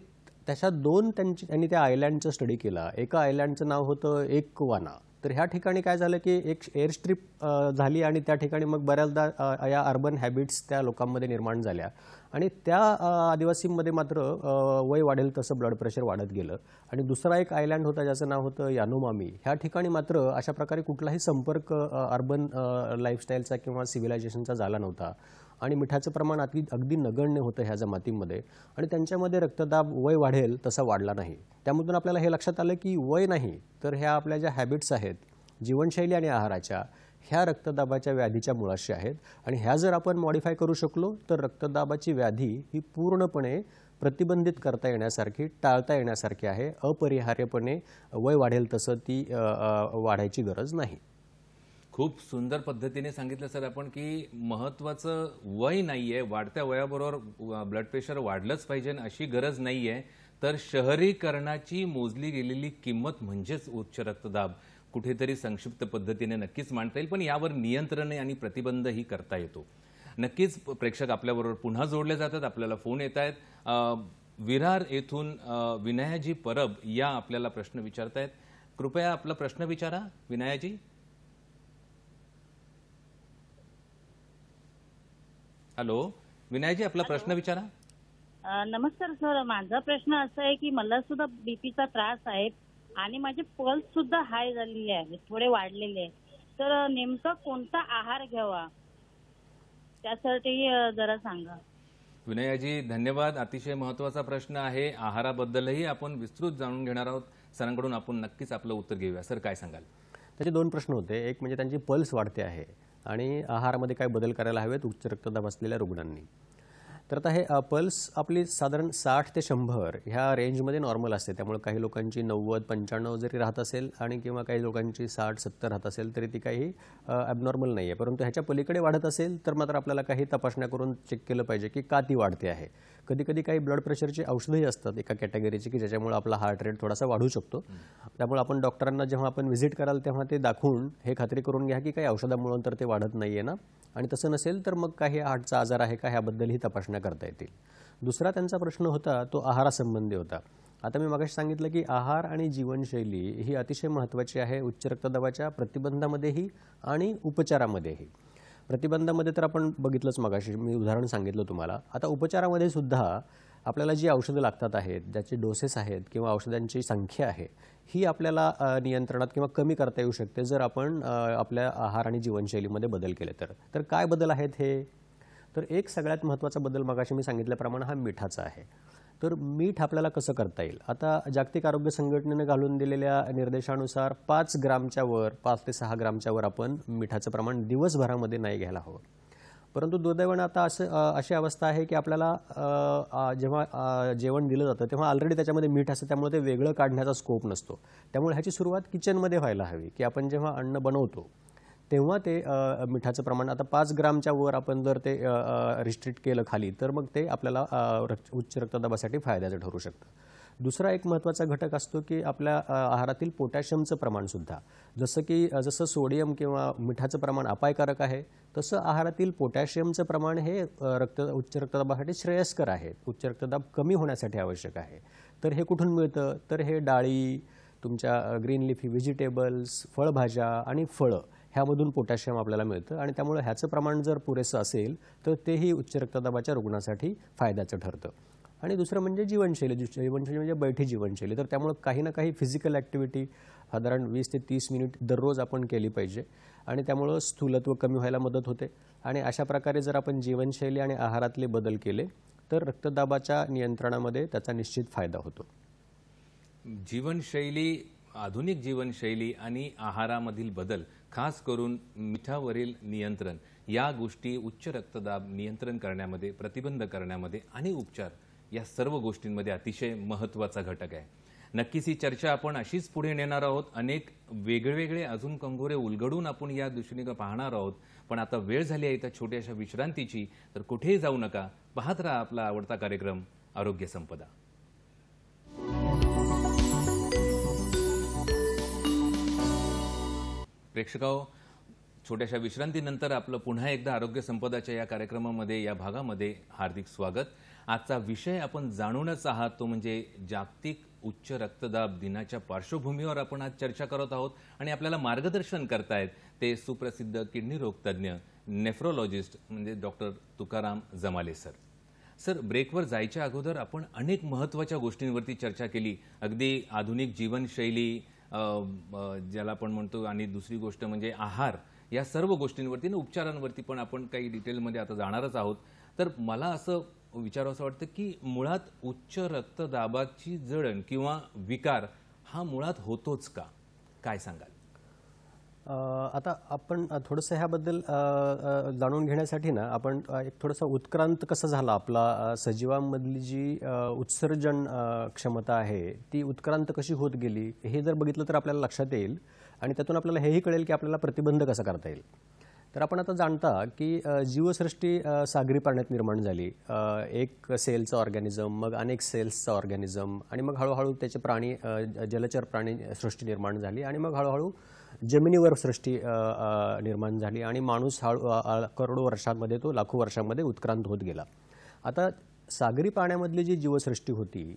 त्याच्या त्यांनी त्या आयलँडचा स्टडी केला. एका आयलँडचं नाव होतं एकवाना. तर ह्या ठिकाणी काय झालं की एक एअर स्ट्रिप झाली आणि त्या ठिकाणी मग बऱ्याचदा या अर्बन हॅबिट्स त्या लोकांमध्ये निर्माण झाल्या आणि त्या आदिवासींमध्ये मात्र वय वाढेल तसं ब्लड प्रेशर वाढत गेलं. आणि दुसरा एक आयलँड होता ज्याचं नाव होतं यानोमामी. ह्या ठिकाणी मात्र अशा प्रकारे कुठलाही संपर्क अर्बन लाईफस्टाईलचा किंवा सिव्हिलायझेशनचा झाला नव्हता आणि मिठाचं प्रमाण अगदी नगण्य होतं ह्या जमातींमध्ये आणि त्यांच्यामध्ये रक्तदाब वय वाढेल तसा वाढला नाही. त्यामधून आपल्याला हे लक्षात आलं की वय नाही, तर ह्या आपल्या ज्या हॅबिट्स आहेत जीवनशैली आणि आहाराच्या, ह्या रक्तदाबाच्या व्याधीच्या मुळाशी आहेत. आणि ह्या जर आपण मॉडिफाय करू शकलो तर रक्तदाबाची व्याधी ही पूर्णपणे प्रतिबंधित करता येण्यासारखी, टाळता येण्यासारखी आहे. अपरिहार्यपणे वय वाढेल तसं ती वाढायची गरज नाही. खूप सुंदर पद्धतीने सांगितलं सर आपण की महत्वाचं वय नाहीये, वाढत्या वयाबरोबर ब्लड प्रेशर वाढलंच पाहिजे अशी गरज नाहीये. तर शहरीकरणाची मोजली गेलेली किंमत म्हणजेच उच्च रक्तदाब कुठेतरी संक्षिप्त पद्धतीने नक्कीच मांडता येईल, पण यावर नियंत्रण आणि प्रतिबंधही करता येतो. नक्कीच प्रेक्षक आपल्याबरोबर पुन्हा जोडले जातात, आपल्याला फोन येत आहेत. विरार येथून विनायाजी परब या आपल्याला प्रश्न विचारतायत. कृपया आपला प्रश्न विचारा विनायाजी. हॅलो विनायजी, आपला प्रश्न विचारा. नमस्कार सर, माझा प्रश्न असा आहे की मला सुद्धा बीपीचा त्रास आहे आणि माझे पल्स सुद्धा हाय झालेले आहे, थोडे वाढलेले आहे. तर नेमका कोणता आहार घ्यावा त्यासाठी जरा सांगा. विनयाजी धन्यवाद. अतिशय महत्वाचा प्रश्न आहे. आहाराबद्दलही आपण विस्तृत जाणून घेणार आहोत. सरांकडून आपण नक्कीच आपलं उत्तर घेऊया. सर काय सांगाल? त्याचे दोन प्रश्न होते. एक म्हणजे त्यांची पल्स वाढते आहे आणि आहारामध्ये काय बदल करायला हवेत उच्च रक्तदाब असलेल्या रुग्णांनी. तर आता हे पल्स आपली साधारण 60 ते 100 ह्या रेंजमध्ये नॉर्मल असते. त्यामुळे काही लोकांची 90-95 जरी राहत असेल आणि किंवा काही लोकांची 60-70 राहत असेल तरी ती काही ॲबनॉर्मल नाही आहे. परंतु ह्याच्या पलीकडे वाढत असेल तर मात्र आपल्याला काही तपासण्या करून चेक केलं पाहिजे की का ती वाढते आहे. कधी कधी काही ब्लड प्रेशरची औषधंही असतात एका कॅटेगरीची की ज्याच्यामुळे आपला हार्ट रेट थोडासा वाढू शकतो. त्यामुळे आपण डॉक्टरांना जेव्हा आपण व्हिजिट कराल तेव्हा ते दाखवून हे खात्री करून घ्या की काही औषधामुळे तर ते वाढत नाही आहे ना, आणि तसं नसेल तर मग काही हार्टचा आजार आहे का ह्याबद्दलही तपासण्या करता येतील. दुसरा त्यांचा प्रश्न होता तो आहारासंबंधी होता. आता मी मगाशी सांगितलं की आहार आणि जीवनशैली ही अतिशय महत्त्वाची आहे उच्च रक्तदाबाच्या प्रतिबंधामध्येही आणि उपचारामध्येही. प्रतिबंधामध्ये तर आपण बघितलंच, मगाशी मी उदाहरण सांगितलं तुम्हाला. आता उपचारामध्ये सुद्धा आपल्याला जी औषधं लागतात आहेत, ज्याचे डोसेस आहेत किंवा औषधांची संख्या आहे, ही आपल्याला नियंत्रणात किंवा कमी करता येऊ शकते जर आपण आपल्या आहार आणि जीवनशैलीमध्ये बदल केले तर काय बदल आहेत हे? तर एक सगळ्यात महत्त्वाचा बदल मगाशी मी सांगितल्याप्रमाणे हा मिठाचा आहे. तर मीठ आपल्याला कसं करता येईल? आता जागतिक आरोग्य संघटनेने घालून दिलेल्या निर्देशानुसार 5 ग्रामच्या वर, 5 ते 6 ग्रामच्या वर आपण मिठाचं प्रमाण दिवसभरामध्ये नाही घ्यायला हवं. परंतु दुर्दैवानं आता अशी अवस्था आहे की आपल्याला जेव्हा जेवण दिलं जातं तेव्हा ऑलरेडी त्याच्यामध्ये मीठ असतं, त्यामुळे ते वेगळं काढण्याचा स्कोप नसतो. त्यामुळे ह्याची सुरुवात किचनमध्ये व्हायला हवी की आपण जेव्हा अन्न बनवतो तेव्हा ते मिठाचं प्रमाण आता 5 ग्रामच्या वर आपण जर ते रिस्ट्रिक्ट केलं खाली तर मग ते आपल्याला उच्च रक्तदाबासाठी फायद्याचं ठरू शकतं. दुसरा एक महत्त्वाचा घटक असतो की आपल्या आहारातील पोटॅशियमचं प्रमाणसुद्धा, जसं सोडियम किंवा मिठाचं प्रमाण अपायकारक आहे तसं आहारातील पोटॅशियमचं प्रमाण हे उच्च रक्तदाबासाठी श्रेयस्कर आहे, उच्च रक्तदाब कमी होण्यासाठी आवश्यक आहे. तर हे कुठून मिळतं? तर हे डाळी, तुमच्या ग्रीन लिफी व्हेजिटेबल्स, फळभाज्या आणि फळं ह्यामधून पोटॅशियम आपल्याला मिळतं आणि त्यामुळे ह्याचं प्रमाण जर पुरेसं असेल तर तेही उच्च रक्तदाबाच्या रुग्णासाठी फायद्याचं ठरतं. आणि दुसरं म्हणजे जीवनशैली म्हणजे बैठी जीवनशैली. तर त्यामुळे काही ना काही फिजिकल ॲक्टिव्हिटी साधारण 20 ते 30 मिनिट दररोज आपण केली पाहिजे आणि त्यामुळं स्थूलत्व कमी व्हायला मदत होते. आणि अशा प्रकारे जर आपण जीवनशैली आणि आहारातले बदल केले तर रक्तदाबाच्या नियंत्रणामध्ये त्याचा निश्चित फायदा होतो. जीवनशैली, आधुनिक जीवनशैली आणि आहारामधील बदल खास करून मिठावरील नियंत्रण, या गोष्टी उच्च रक्तदाब नियंत्रण करण्यामध्ये, प्रतिबंध करण्यामध्ये आणि उपचार या सर्व गोष्टींमध्ये अतिशय महत्त्वाचा घटक आहे. नक्कीच ही चर्चा आपण अशीच पुढे नेणार आहोत. अनेक वेगवेगळे अजून कंगोरे उलगडून आपण या दृष्टीने पाहणार आहोत. पण आता वेळ झाली आहे त्या छोट्याशा विश्रांतीची, तर कुठेही जाऊ नका. पाहत राहा आपला आवडता कार्यक्रम आरोग्य संपदा. प्रेक्षकांनो, छोट्याशा विश्रांतीनंतर आपलं पुन्हा एकदा आरोग्य संपदाच्या या कार्यक्रमामध्ये, या भागामध्ये हार्दिक स्वागत. आजचा विषय आपण जाणूनच आहात, तो म्हणजे जागतिक उच्च रक्तदाब दिनाच्या पार्श्वभूमीवर आपण आज चर्चा करत आहोत. आणि आपल्याला मार्गदर्शन करतायत ते सुप्रसिद्ध किडनी रोग तज्ज्ञ, नेफ्रोलॉजिस्ट म्हणजे doctor Tukaram Jamale sir. Sir, ब्रेकवर जायच्या अगोदर आपण अनेक महत्त्वाच्या गोष्टींवरती चर्चा केली. अगदी आधुनिक जीवनशैली ज्याला आपण म्हणतो, आणि दुसरी गोष्ट म्हणजे आहार, या सर्व गोष्टींवरती आणि उपचारांवरती पण आपण काही डिटेलमध्ये आता जाणारच आहोत. तर मला असं विचारावंसं वाटतं की मुळात उच्च रक्तदाबाची जळण किंवा विकार हा मुळात होतोच का? काय सांगाल? आता आपण थोडंसं ह्याबद्दल जाणून घेण्यासाठी ना आपण एक थोडंसं उत्क्रांत कसं झाला आपला सजीवांमधली जी उत्सर्जन क्षमता आहे ती उत्क्रांत कशी होत गेली हे जर बघितलं तर आपल्याला लक्षात येईल. आणि त्यातून आपल्याला हेही कळेल की आपल्याला प्रतिबंध कसा करता येईल. तर आपण आता जाणता की जीवसृष्टी सागरी पाण्यात निर्माण झाली. एक सेलचं ऑर्गॅनिझम, मग अनेक सेल्सचं ऑर्गॅनिझम, आणि मग हळूहळू त्याचे प्राणी, जलचर प्राणी सृष्टी निर्माण झाली. आणि मग हळूहळू जमिनीवर सृष्टी निर्माण झाली. आणि माणूस करोडो वर्षांमध्ये, तो लाखो वर्षांमध्ये उत्क्रांत होत गेला. आता सागरी पाण्यामधली जी जीवसृष्टी होती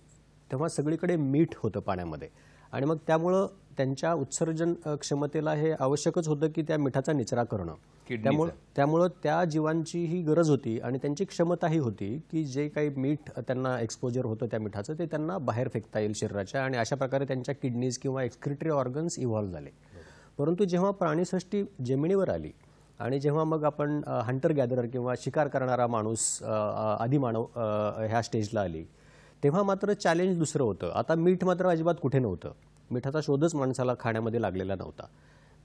तेव्हा सगळीकडे मीठ होतं पाण्यामध्ये. आणि मग त्यामुळं त्यांच्या उत्सर्जन क्षमतेला हे आवश्यकच होतं की त्या मिठाचा निचरा करणं. त्यामुळं त्या जीवांची ही गरज होती आणि त्यांची क्षमताही होती की जे काही मीठ त्यांना एक्सपोजर होतं त्या मिठाचं ते त्यांना बाहेर फेकता येईल शरीराच्या. आणि अशा प्रकारे त्यांच्या किडनीज किंवा एक्सक्रिटरी ऑर्गन्स इव्हॉल्व्ह झाले. परंतु जेव्हा प्राणीसृष्टी जमिनीवर आली आणि जेव्हा मग आपण हंटर गॅदरर किंवा शिकार करणारा माणूस, आदिमानव ह्या स्टेजला आली, तेव्हा मात्र चॅलेंज दुसरं होतं. आता मीठ मात्र अजिबात कुठे नव्हतं. मिठाचा शोधच माणसाला खाण्यामध्ये लागलेला नव्हता.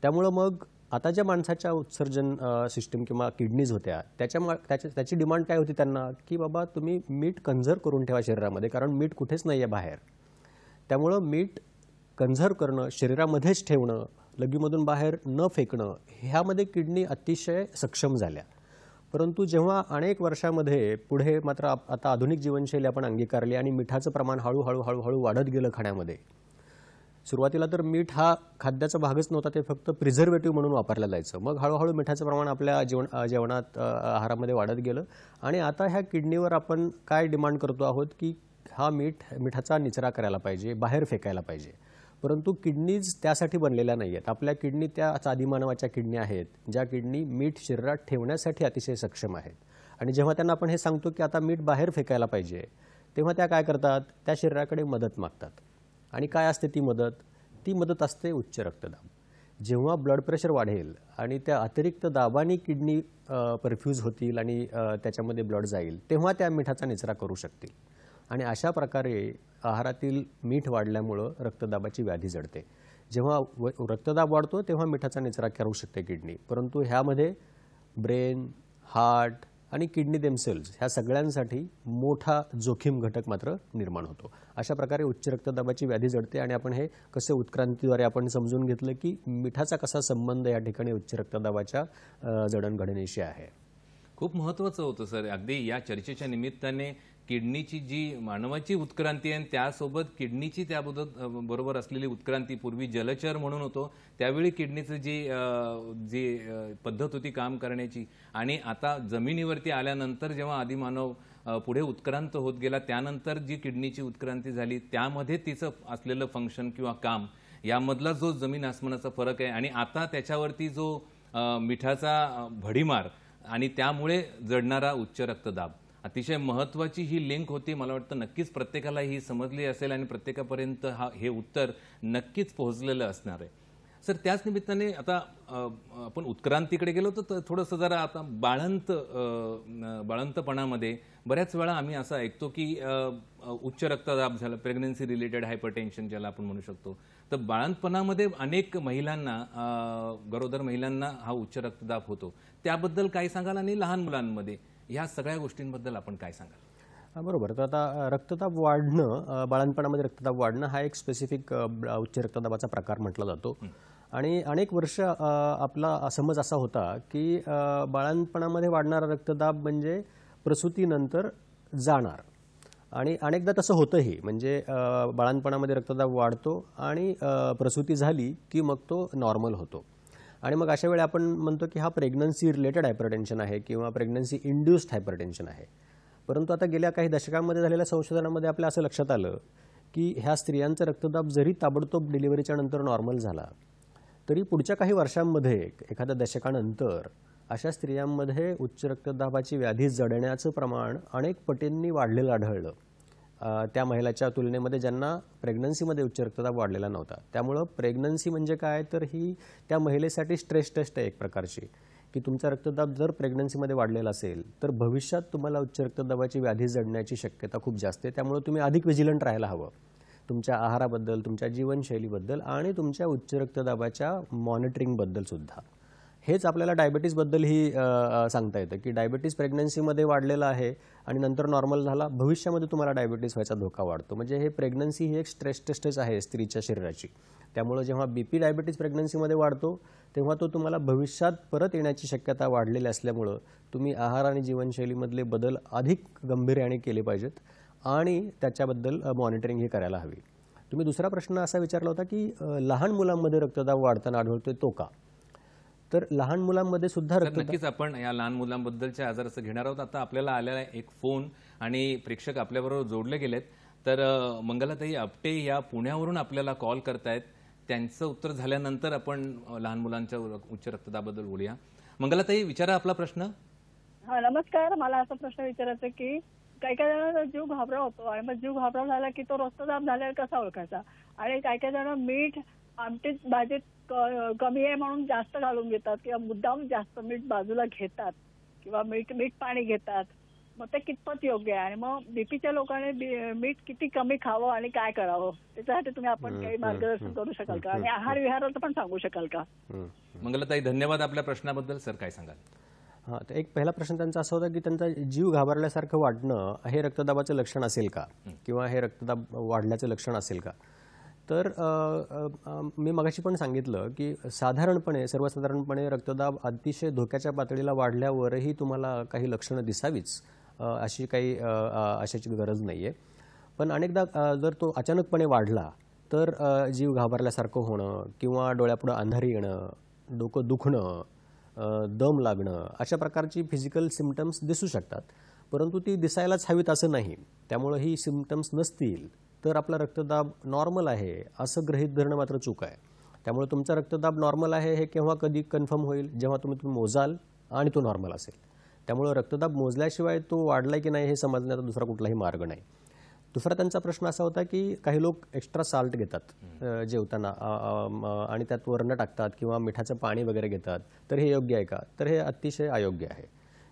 त्यामुळं मग आता ज्या माणसाच्या उत्सर्जन सिस्टीम किंवा किडनीज होत्या त्याची डिमांड काय होती त्यांना, की बाबा तुम्ही मीठ कन्झर्व करून ठेवा शरीरामध्ये, कारण मीठ कुठेच नाही आहे बाहेर. त्यामुळं मीठ कन्झर्व करणं, शरीरामध्येच ठेवणं, लगीमधून बाहेर न फेकणं, ह्यामध्ये किडनी अतिशय सक्षम झाल्या. परंतु जेव्हा अनेक वर्षामध्ये पुढे मात्र आता आधुनिक जीवनशैली आपण अंगीकारली आणि मिठाचं प्रमाण हळूहळू वाढत गेलं खाण्यामध्ये. सुरुवातीला तर मीठ हा खाद्याचा भागच नव्हता, ते फक्त प्रिझर्वेटिव्ह म्हणून वापरलं जायचं. मग हळूहळू मिठाचं प्रमाण आपल्या जेवणात, आहारामध्ये वाढत गेलं. आणि आता ह्या किडनीवर आपण काय डिमांड करतो आहोत की हा मिठाचा निचरा करायला पाहिजे, बाहेर फेकायला पाहिजे. परंतु किडनीज त्यासाठी बनलेल्या नाही आहेत. आपल्या किडनी त्या आदिमानवाच्या किडनी आहेत ज्या किडनी मीठ शरीरात ठेवण्यासाठी अतिशय सक्षम आहेत. आणि जेव्हा त्यांना आपण हे सांगतो की आता मीठ बाहेर फेकायला पाहिजे, तेव्हा त्या काय करतात, त्या शरीराकडे मदत मागतात. आणि काय असते ती मदत? ती मदत असते उच्च रक्तदाब. जेव्हा ब्लड प्रेशर वाढेल आणि त्या अतिरिक्त दाबाने किडनी परफ्यूज होतील आणि त्याच्यामध्ये ब्लड जाईल, तेव्हा त्या मिठाचा निचरा करू शकतील. आणि अशा प्रकारे आहारातील मीठ वाढल्यामुळं रक्तदाबाची व्याधी जडते. जेव्हा रक्तदाब वाढतो तेव्हा मिठाचा निचरा करू शकते किडनी. परंतु ह्यामध्ये ब्रेन, हार्ट आणि किडनी देमसेल्स ह्या सगळ्यांसाठी मोठा जोखीम घटक मात्र निर्माण होतो. अशा प्रकारे उच्च रक्तदाबाची व्याधी जडते. आणि आपण हे कसे उत्क्रांतीद्वारे आपण समजून घेतलं की मिठाचा कसा संबंध या ठिकाणी उच्च रक्तदाबाच्या जडणघडणीशी आहे. खूप महत्त्वाचं होतं सर. अगदी या चर्चेच्या निमित्ताने किडनीची जी मानवाची उत्क्रांती आहे त्यासोबत किडनीची त्याबरोबर असलेली उत्क्रांती, पूर्वी जलचर म्हणून होतो त्यावेळी किडनीचं जी पद्धत होती काम करण्याची, आणि आता जमिनीवरती आल्यानंतर जेव्हा आदिमानव पुढे उत्क्रांत होत गेला त्यानंतर जी किडनीची उत्क्रांती झाली त्यामध्ये तिचं असलेलं फंक्शन किंवा काम यामधला जो जमीन आसमानाचा फरक आहे. आणि आता त्याच्यावरती जो मिठाचा भडीमार आणि त्यामुळे जडणारा उच्च रक्तदाब, अतिशय महत्त्वाची ही लिंक होती. मला वाटतं नक्कीच प्रत्येकाला ही समजली असेल आणि प्रत्येकापर्यंत हे उत्तर नक्कीच पोहोचलेलं असणार आहे. सर, त्याच निमित्ताने आता आपण उत्क्रांतीकडे गेलो तर थोडंसं जरा आता बाळंतपणामध्ये बऱ्याच वेळा आम्ही असं ऐकतो की उच्च रक्तदाब झाला, प्रेग्नन्सी रिलेटेड हायपरटेन्शन ज्याला आपण म्हणू शकतो, तर बाळंतपणामध्ये अनेक महिलांना गरोदर महिलांना हा उच्च रक्तदाब होतो, त्याबद्दल काय सांगाल? आणि लहान मुलांमध्ये ह्या सगळ्या गोष्टींबद्दल आपण काय सांगाल? बरोबर. तर आता रक्तदाब वाढणं, बाळंतपणामध्ये रक्तदाब वाढणं हा एक स्पेसिफिक उच्च रक्तदाबाचा प्रकार म्हटला जातो. आणि अनेक वर्ष आपला समज असा होता की बाळंतपणामध्ये वाढणारा रक्तदाब म्हणजे प्रसूतीनंतर जाणार, आणि अनेकदा तसं होतंही. म्हणजे बाळंतपणामध्ये रक्तदाब वाढतो आणि प्रसूती झाली की मग तो नॉर्मल होतो. आणि मग अशा वेळी आपण म्हणतो की हा प्रेग्नन्सी रिलेटेड हायपरटेन्शन आहे किंवा प्रेग्नन्सी इंड्युस्ड हायपरटेन्शन आहे. परंतु आता गेल्या काही दशकांमध्ये झालेल्या संशोधनामध्ये आपल्या असं लक्षात आलं की ह्या स्त्रियांचा रक्तदाब जरी ताबडतोब डिलिव्हरीच्या नंतर नॉर्मल झाला तरी पुढच्या काही वर्षांमध्ये, एखाद्या दशकानंतर, अशा स्त्रियांमध्ये उच्च रक्तदाबाची व्याधी जडण्याचं प्रमाण अनेक पटींनी वाढलेलं आढळलं त्या महिलाच्या तुलनेमध्ये ज्यांना प्रेग्नन्सीमध्ये उच्च रक्तदाब वाढलेला नव्हता. त्यामुळं प्रेग्नन्सी म्हणजे काय, तर ही त्या महिलेसाठी स्ट्रेस टेस्ट आहे एक प्रकारची, की तुमचा रक्तदाब जर प्रेग्नन्सीमध्ये वाढलेला असेल तर भविष्यात तुम्हाला उच्च रक्तदाबाची व्याधी जडण्याची शक्यता खूप जास्त आहे. त्यामुळे तुम्ही अधिक विजिलंट राहायला हवं तुमच्या आहाराबद्दल, तुमच्या जीवनशैलीबद्दल आणि तुमच्या उच्च रक्तदाबाच्या मॉनिटरिंगबद्दल सुद्धा. हेच आपल्याला डायबिटीसबद्दलही सांगता येतं की डायबिटीस प्रेग्नन्सीमध्ये वाढलेला आहे आणि नंतर नॉर्मल झाला, भविष्यामध्ये तुम्हाला डायबिटीस व्हायचा धोका वाढतो. म्हणजे हे प्रेग्नन्सी ही एक स्ट्रेस टेस्टच आहे स्त्रीच्या शरीराची. त्यामुळे जेव्हा बीपी डायबिटीस प्रेग्नन्सीमध्ये वाढतो तेव्हा तो तुम्हाला भविष्यात परत येण्याची शक्यता वाढलेली असल्यामुळं तुम्ही आहार आणि जीवनशैलीमधले बदल अधिक गंभीर्याने केले पाहिजेत आणि त्याच्याबद्दल मॉनिटरिंग ही करायला हवी. तुम्ही दुसरा प्रश्न असा विचारला होता की लहान मुलांमध्ये रक्तदाब वाढताना आढळतोय तो का? तर लहान मुलांमध्ये सुद्धा नक्कीच आपण या लहान मुलांबद्दलचे आजार असं घेणार आहोत. आता आपल्याला आलेला एक फोन आणि प्रेक्षक आपल्याबरोबर जोडले गेलेत. तर मंगलाताई आपटे या पुण्यावरून आपल्याला कॉल करतायत. त्यांचं उत्तर झाल्यानंतर आपण लहान मुलांच्या उच्च रक्तदाबाबद्दल बोलूया. मंगलाताई, विचारा आपला प्रश्न. हा, नमस्कार. मला असा प्रश्न विचारायचा की काही काही जणांना जीव घाबराव होतो आणि मग जीव घाबराव झाला की तो रक्तदाब झाल्यावर कसा ओळखायचा? आणि काही काही जण मीठ आमटीत भाजीत कमी आहे म्हणून जास्त घालून घेतात किंवा मुद्दाम जास्त मीठ बाजूला घेतात किंवा मीठ पाणी घेतात. मग ते कितपत योग्य आहे? आणि मग बीपीच्या लोकांनी मीठ किती कमी खावं आणि काय करावं त्याच्यासाठी तुम्ही आपण काही मार्गदर्शन करू शकाल का? आणि आहार विहाराचं पण सांगू शकाल का? मंगलाताई, धन्यवाद आपल्या प्रश्नाबद्दल. सर, काय सांगाल? हां, तर एक पहिला प्रश्न त्यांचा असा होता की त्यांचा जीव घाबरल्यासारखं वाटणं हे रक्तदाबाचं लक्षण असेल का, किंवा हे रक्तदाब वाढल्याचं लक्षण असेल का? तर मी मगाशी पण सांगितलं की सर्वसाधारणपणे रक्तदाब अतिशय धोक्याच्या पातळीला वाढल्यावरही तुम्हाला काही लक्षणं दिसावीच अशी काही अशाची गरज नाही आहे. पण अनेकदा जर तो अचानकपणे वाढला तर जीव घाबरल्यासारखं होणं किंवा डोळ्यापुढं अंधारी येणं, डोकं दुखणं, दम लागणं, अशा प्रकारची फिजिकल सिम्पटम्स दिसू शकतात. परंतु ती दिसायलाच हवीत असं नाही. त्यामुळं ही सिम्पटम्स नसतील तर आपला रक्तदाब नॉर्मल आहे असं गृहीत धरणं मात्र चूक आहे. त्यामुळे तुमचा रक्तदाब नॉर्मल आहे हे कधी कन्फर्म होईल? जेव्हा तुम्ही मोजाल आणि तो नॉर्मल असेल. त्यामुळे रक्तदाब मोजल्याशिवाय तो वाढलाय की नाही हे समजण्याचा दुसरा कुठलाही मार्ग नाही. दुसरा त्यांचा प्रश्न असा होता की काही लोक एक्स्ट्रा साल्ट घेतात जेवताना आणि त्यात वर्ण टाकतात किंवा मिठाचं पाणी वगैरे घेतात. तर हे योग्य आहे का? तर हे अतिशय अयोग्य आहे.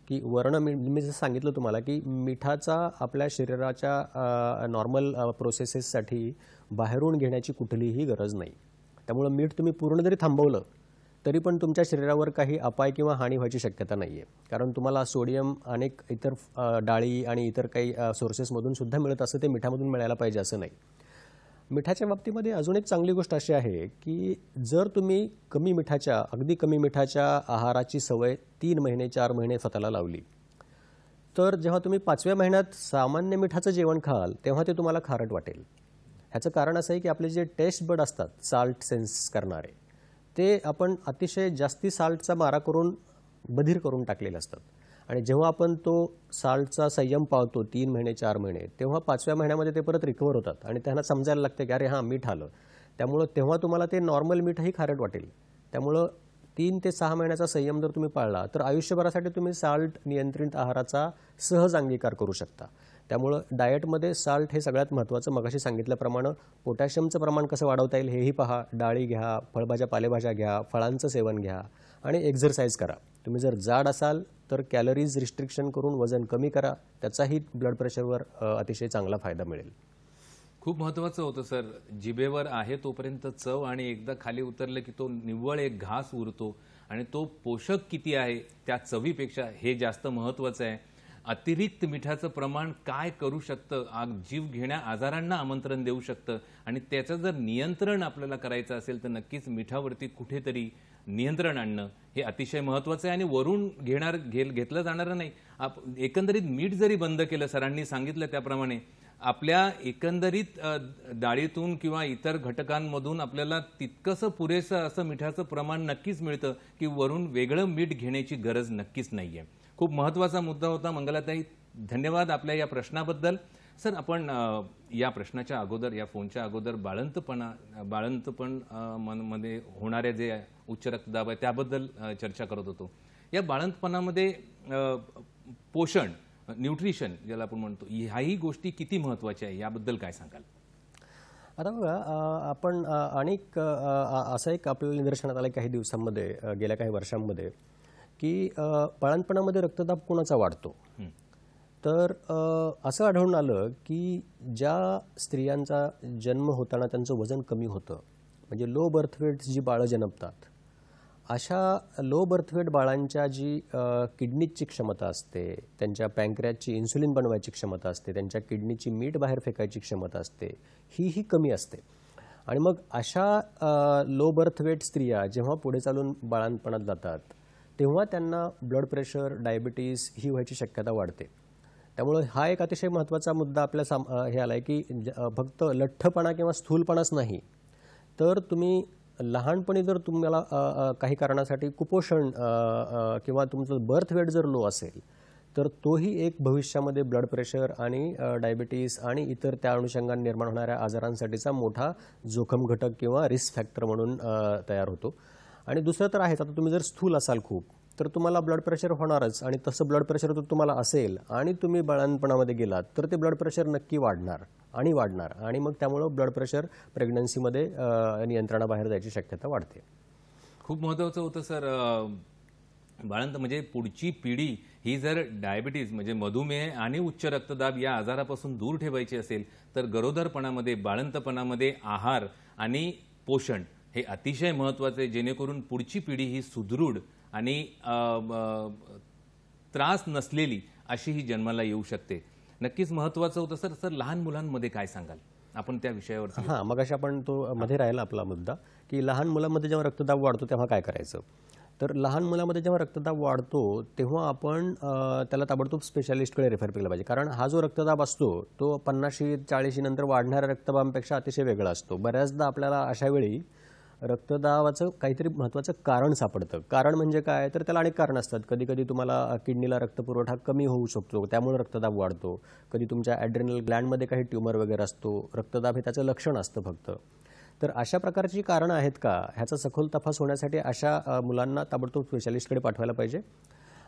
की वर्ण मी जसं सांगितलं तुम्हाला की मिठाचा आपल्या शरीराच्या नॉर्मल प्रोसेसेससाठी बाहेरून घेण्याची कुठलीही गरज नाही. त्यामुळं मीठ तुम्ही पूर्ण जरी थांबवलं तरी पण तुमच्या शरीरावर काही अपाय किंवा हानी व्हायची शक्यता नाही आहे. कारण तुम्हाला सोडियम अनेक इतर डाळी आणि इतर काही सोर्सेसमधून सुद्धा मिळत असं ते मिठामधून मिळायला पाहिजे असं नाही. मिठाच्या बाबतीमध्ये अजून एक चांगली गोष्ट अशी आहे की जर तुम्ही अगदी कमी मिठाच्या आहाराची सवय 3 महिने 4 महिने स्वतःला लावली तर जेव्हा तुम्ही 5व्या महिन्यात सामान्य मिठाचं जेवण खाल तेव्हा ते तुम्हाला खारट वाटेल. ह्याचं कारण असं आहे की आपले जे टेस्ट बड असतात साल्ट सेन्स करणारे ते आपण अतिशय जास्ती साल्टचा मारा करून बधीर करून टाकलेले असतात. आणि जेव्हा आपण तो साल्टचा संयम पाळतो 3 महिने 4 महिने तेव्हा 5व्या महिन्यामध्ये ते परत रिकवर होतात आणि त्यांना समजायला लागतं की अरे हां मीठ आलं. त्यामुळं तेव्हा तुम्हाला ते नॉर्मल मीठही खारट वाटेल. त्यामुळं 3 ते 6 महिन्याचा संयम जर तुम्ही पाळला तर आयुष्यभरासाठी तुम्ही साल्ट नियंत्रित आहाराचा सहज अंगीकार करू शकता. त्यामुळं डाएटमध्ये साल्ट हे सगळ्यात महत्त्वाचं. मगाशी सांगितल्याप्रमाणे पोटॅशियमचं प्रमाण कसं वाढवता येईल हेही पहा. डाळी घ्या, फळभाज्या पालेभाज्या घ्या, फळांचं सेवन घ्या आणि एक्झरसाईज करा. तुम्ही जर जाड असाल तर कॅलरीज रिस्ट्रिक्शन करून वजन कमी करा. त्याचाही ब्लड प्रेशरवर अतिशय चांगला फायदा मिळेल. खूप महत्वाचं होतं सर. जिभेवर आहे तोपर्यंत चव आणि एकदा खाली उतरलं की तो निव्वळ एक घास उरतो आणि तो पोषक किती आहे त्या चवीपेक्षा हे जास्त महत्वाचं आहे. अतिरिक्त मिठाचं प्रमाण काय करू शकतं, जीव घेण्या आजारांना आमंत्रण देऊ शकतं आणि त्याचं जर नियंत्रण आपल्याला करायचं असेल तर नक्कीच मिठावरती कुठेतरी नियंत्रण आणणं हे अतिशय महत्वाचं आहे. आणि वरून घेतलं जाणारं नाही. एकंदरीत मीठ जरी बंद केलं, सरांनी सांगितलं त्याप्रमाणे आपल्या एकंदरीत डाळीतून किंवा इतर घटकांमधून आपल्याला तितकंसं पुरेसं असं मिठाचं प्रमाण नक्कीच मिळतं की वरून वेगळं मीठ घेण्याची गरज नक्कीच नाहीये. खूप महत्वाचा मुद्दा होता मंगलाताई. धन्यवाद आपल्या या प्रश्नाबद्दल. सर, आपण या प्रश्नाच्या अगोदर, या फोनच्या अगोदर बाळंतपण मध्ये होणारे जे उच्च रक्तदाब आहे त्याबद्दल चर्चा करत होतो. या बाळंतपणामध्ये पोषण, न्यूट्रिशन ज्याला आपण म्हणतो, ह्याही गोष्टी किती महत्वाच्या आहे याबद्दल काय सांगाल? आता बघा, आपण अनेक असं एक आपल्याला निदर्शनात आलं काही दिवसांमध्ये, गेल्या काही वर्षांमध्ये, की बाळंतपणामध्ये रक्तदाब कोणाचा वाढतो. तर असं आढळून आलं की ज्या स्त्रियांचा जन्म होताना त्यांचं वजन कमी होतं, म्हणजे लो बर्थ वेट जी बाळं जन्मतात, अशा लो बर्थ वेट बाळांच्या जी किडनीची क्षमता असते, त्यांच्या पँक्रियासची इन्सुलिन बनवायची क्षमता असते, त्यांच्या किडनीची मीठ बाहेर फेकायची क्षमता असते, ही कमी असते. आणि मग अशा लो बर्थ वेट स्त्रिया जेव्हा पुढे चालून बाळंतपणात जातात तेव्हा त्यांना ब्लड प्रेशर, डायबिटीज ही व्हायची शक्यता वाढते. त्यामुळे हा एक अतिशय महत्त्वाचा मुद्दा आपल्या हे आला आहे की फक्त लठ्ठपणा किंवा स्थूलपणाच नाही, तर तुम्ही लहानपणी जर तुम्हाला काही कारणासाठी कुपोषण किंवा तुमचं बर्थ वेट जर लो असेल तर तोही एक भविष्यामध्ये ब्लड प्रेशर आणि डायबिटीज आणि इतर त्या अनुषंगाने निर्माण होणाऱ्या आजारांसाठीचा मोठा जोखम घटक किंवा रिस्क फॅक्टर म्हणून तयार होतो. आणि दुसरं तर आहेच, आता तुम्ही जर स्थूल असाल खूप तर तुम्हाला ब्लड प्रेशर होणारच, आणि तसं ब्लड प्रेशर जर तुम्हाला असेल आणि तुम्ही बाळंतपणामध्ये गेलात तर ते ब्लड प्रेशर नक्की वाढणार आणि मग त्यामुळं ब्लड प्रेशर प्रेग्नन्सीमध्ये नियंत्रणाबाहेर जायची शक्यता वाढते. खूप महत्वाचं होतं सर. बाळंत म्हणजे पुढची पिढी ही जर डायबिटीज म्हणजे मधुमेह आणि उच्च रक्तदाब या आजारापासून दूर ठेवायची असेल तर गरोदरपणामध्ये, बाळंतपणामध्ये आहार आणि पोषण हे अतिशय महत्वाचे, जेणेकरून पुढची पिढी ही सुदृढ आणि त्रास नसलेली अशी ही जन्माला येऊ शकते. नक्कीच महत्वाचं होतं सर. सर, लहान मुलांमध्ये काय सांगाल आपण त्या विषयावर? हां, मग अशा आपण तो मध्ये राहिला आपला मुद्दा की लहान मुलांमध्ये जेव्हा रक्तदाब वाढतो तेव्हा काय करायचं. तर लहान मुलामध्ये जेव्हा रक्तदाब वाढतो तेव्हा आपण त्याला ताबडतोब स्पेशालिस्टकडे रेफर केलं पाहिजे, कारण हा जो रक्तदाब असतो तो 50-40 नंतर वाढणाऱ्या रक्तदाबापेक्षा अतिशय वेगळा असतो. बऱ्याचदा आपल्याला अशा वेळी रक्तदाबाचं काहीतरी महत्त्वाचं कारण सापडतं. कारण म्हणजे काय, तर त्याला अनेक कारण असतात. कधी कधी तुम्हाला किडनीला रक्तपुरवठा कमी होऊ शकतो, त्यामुळे रक्तदाब वाढतो. कधी तुमच्या ॲड्रेनल ग्लँडमध्ये काही ट्यूमर वगैरे असतो. रक्तदाब हे त्याचं लक्षण असतं फक्त. तर अशा प्रकारची कारणं आहेत का, ह्याचा सखोल तपास होण्यासाठी अशा मुलांना ताबडतोब स्पेशालिस्टकडे पाठवायला पाहिजे.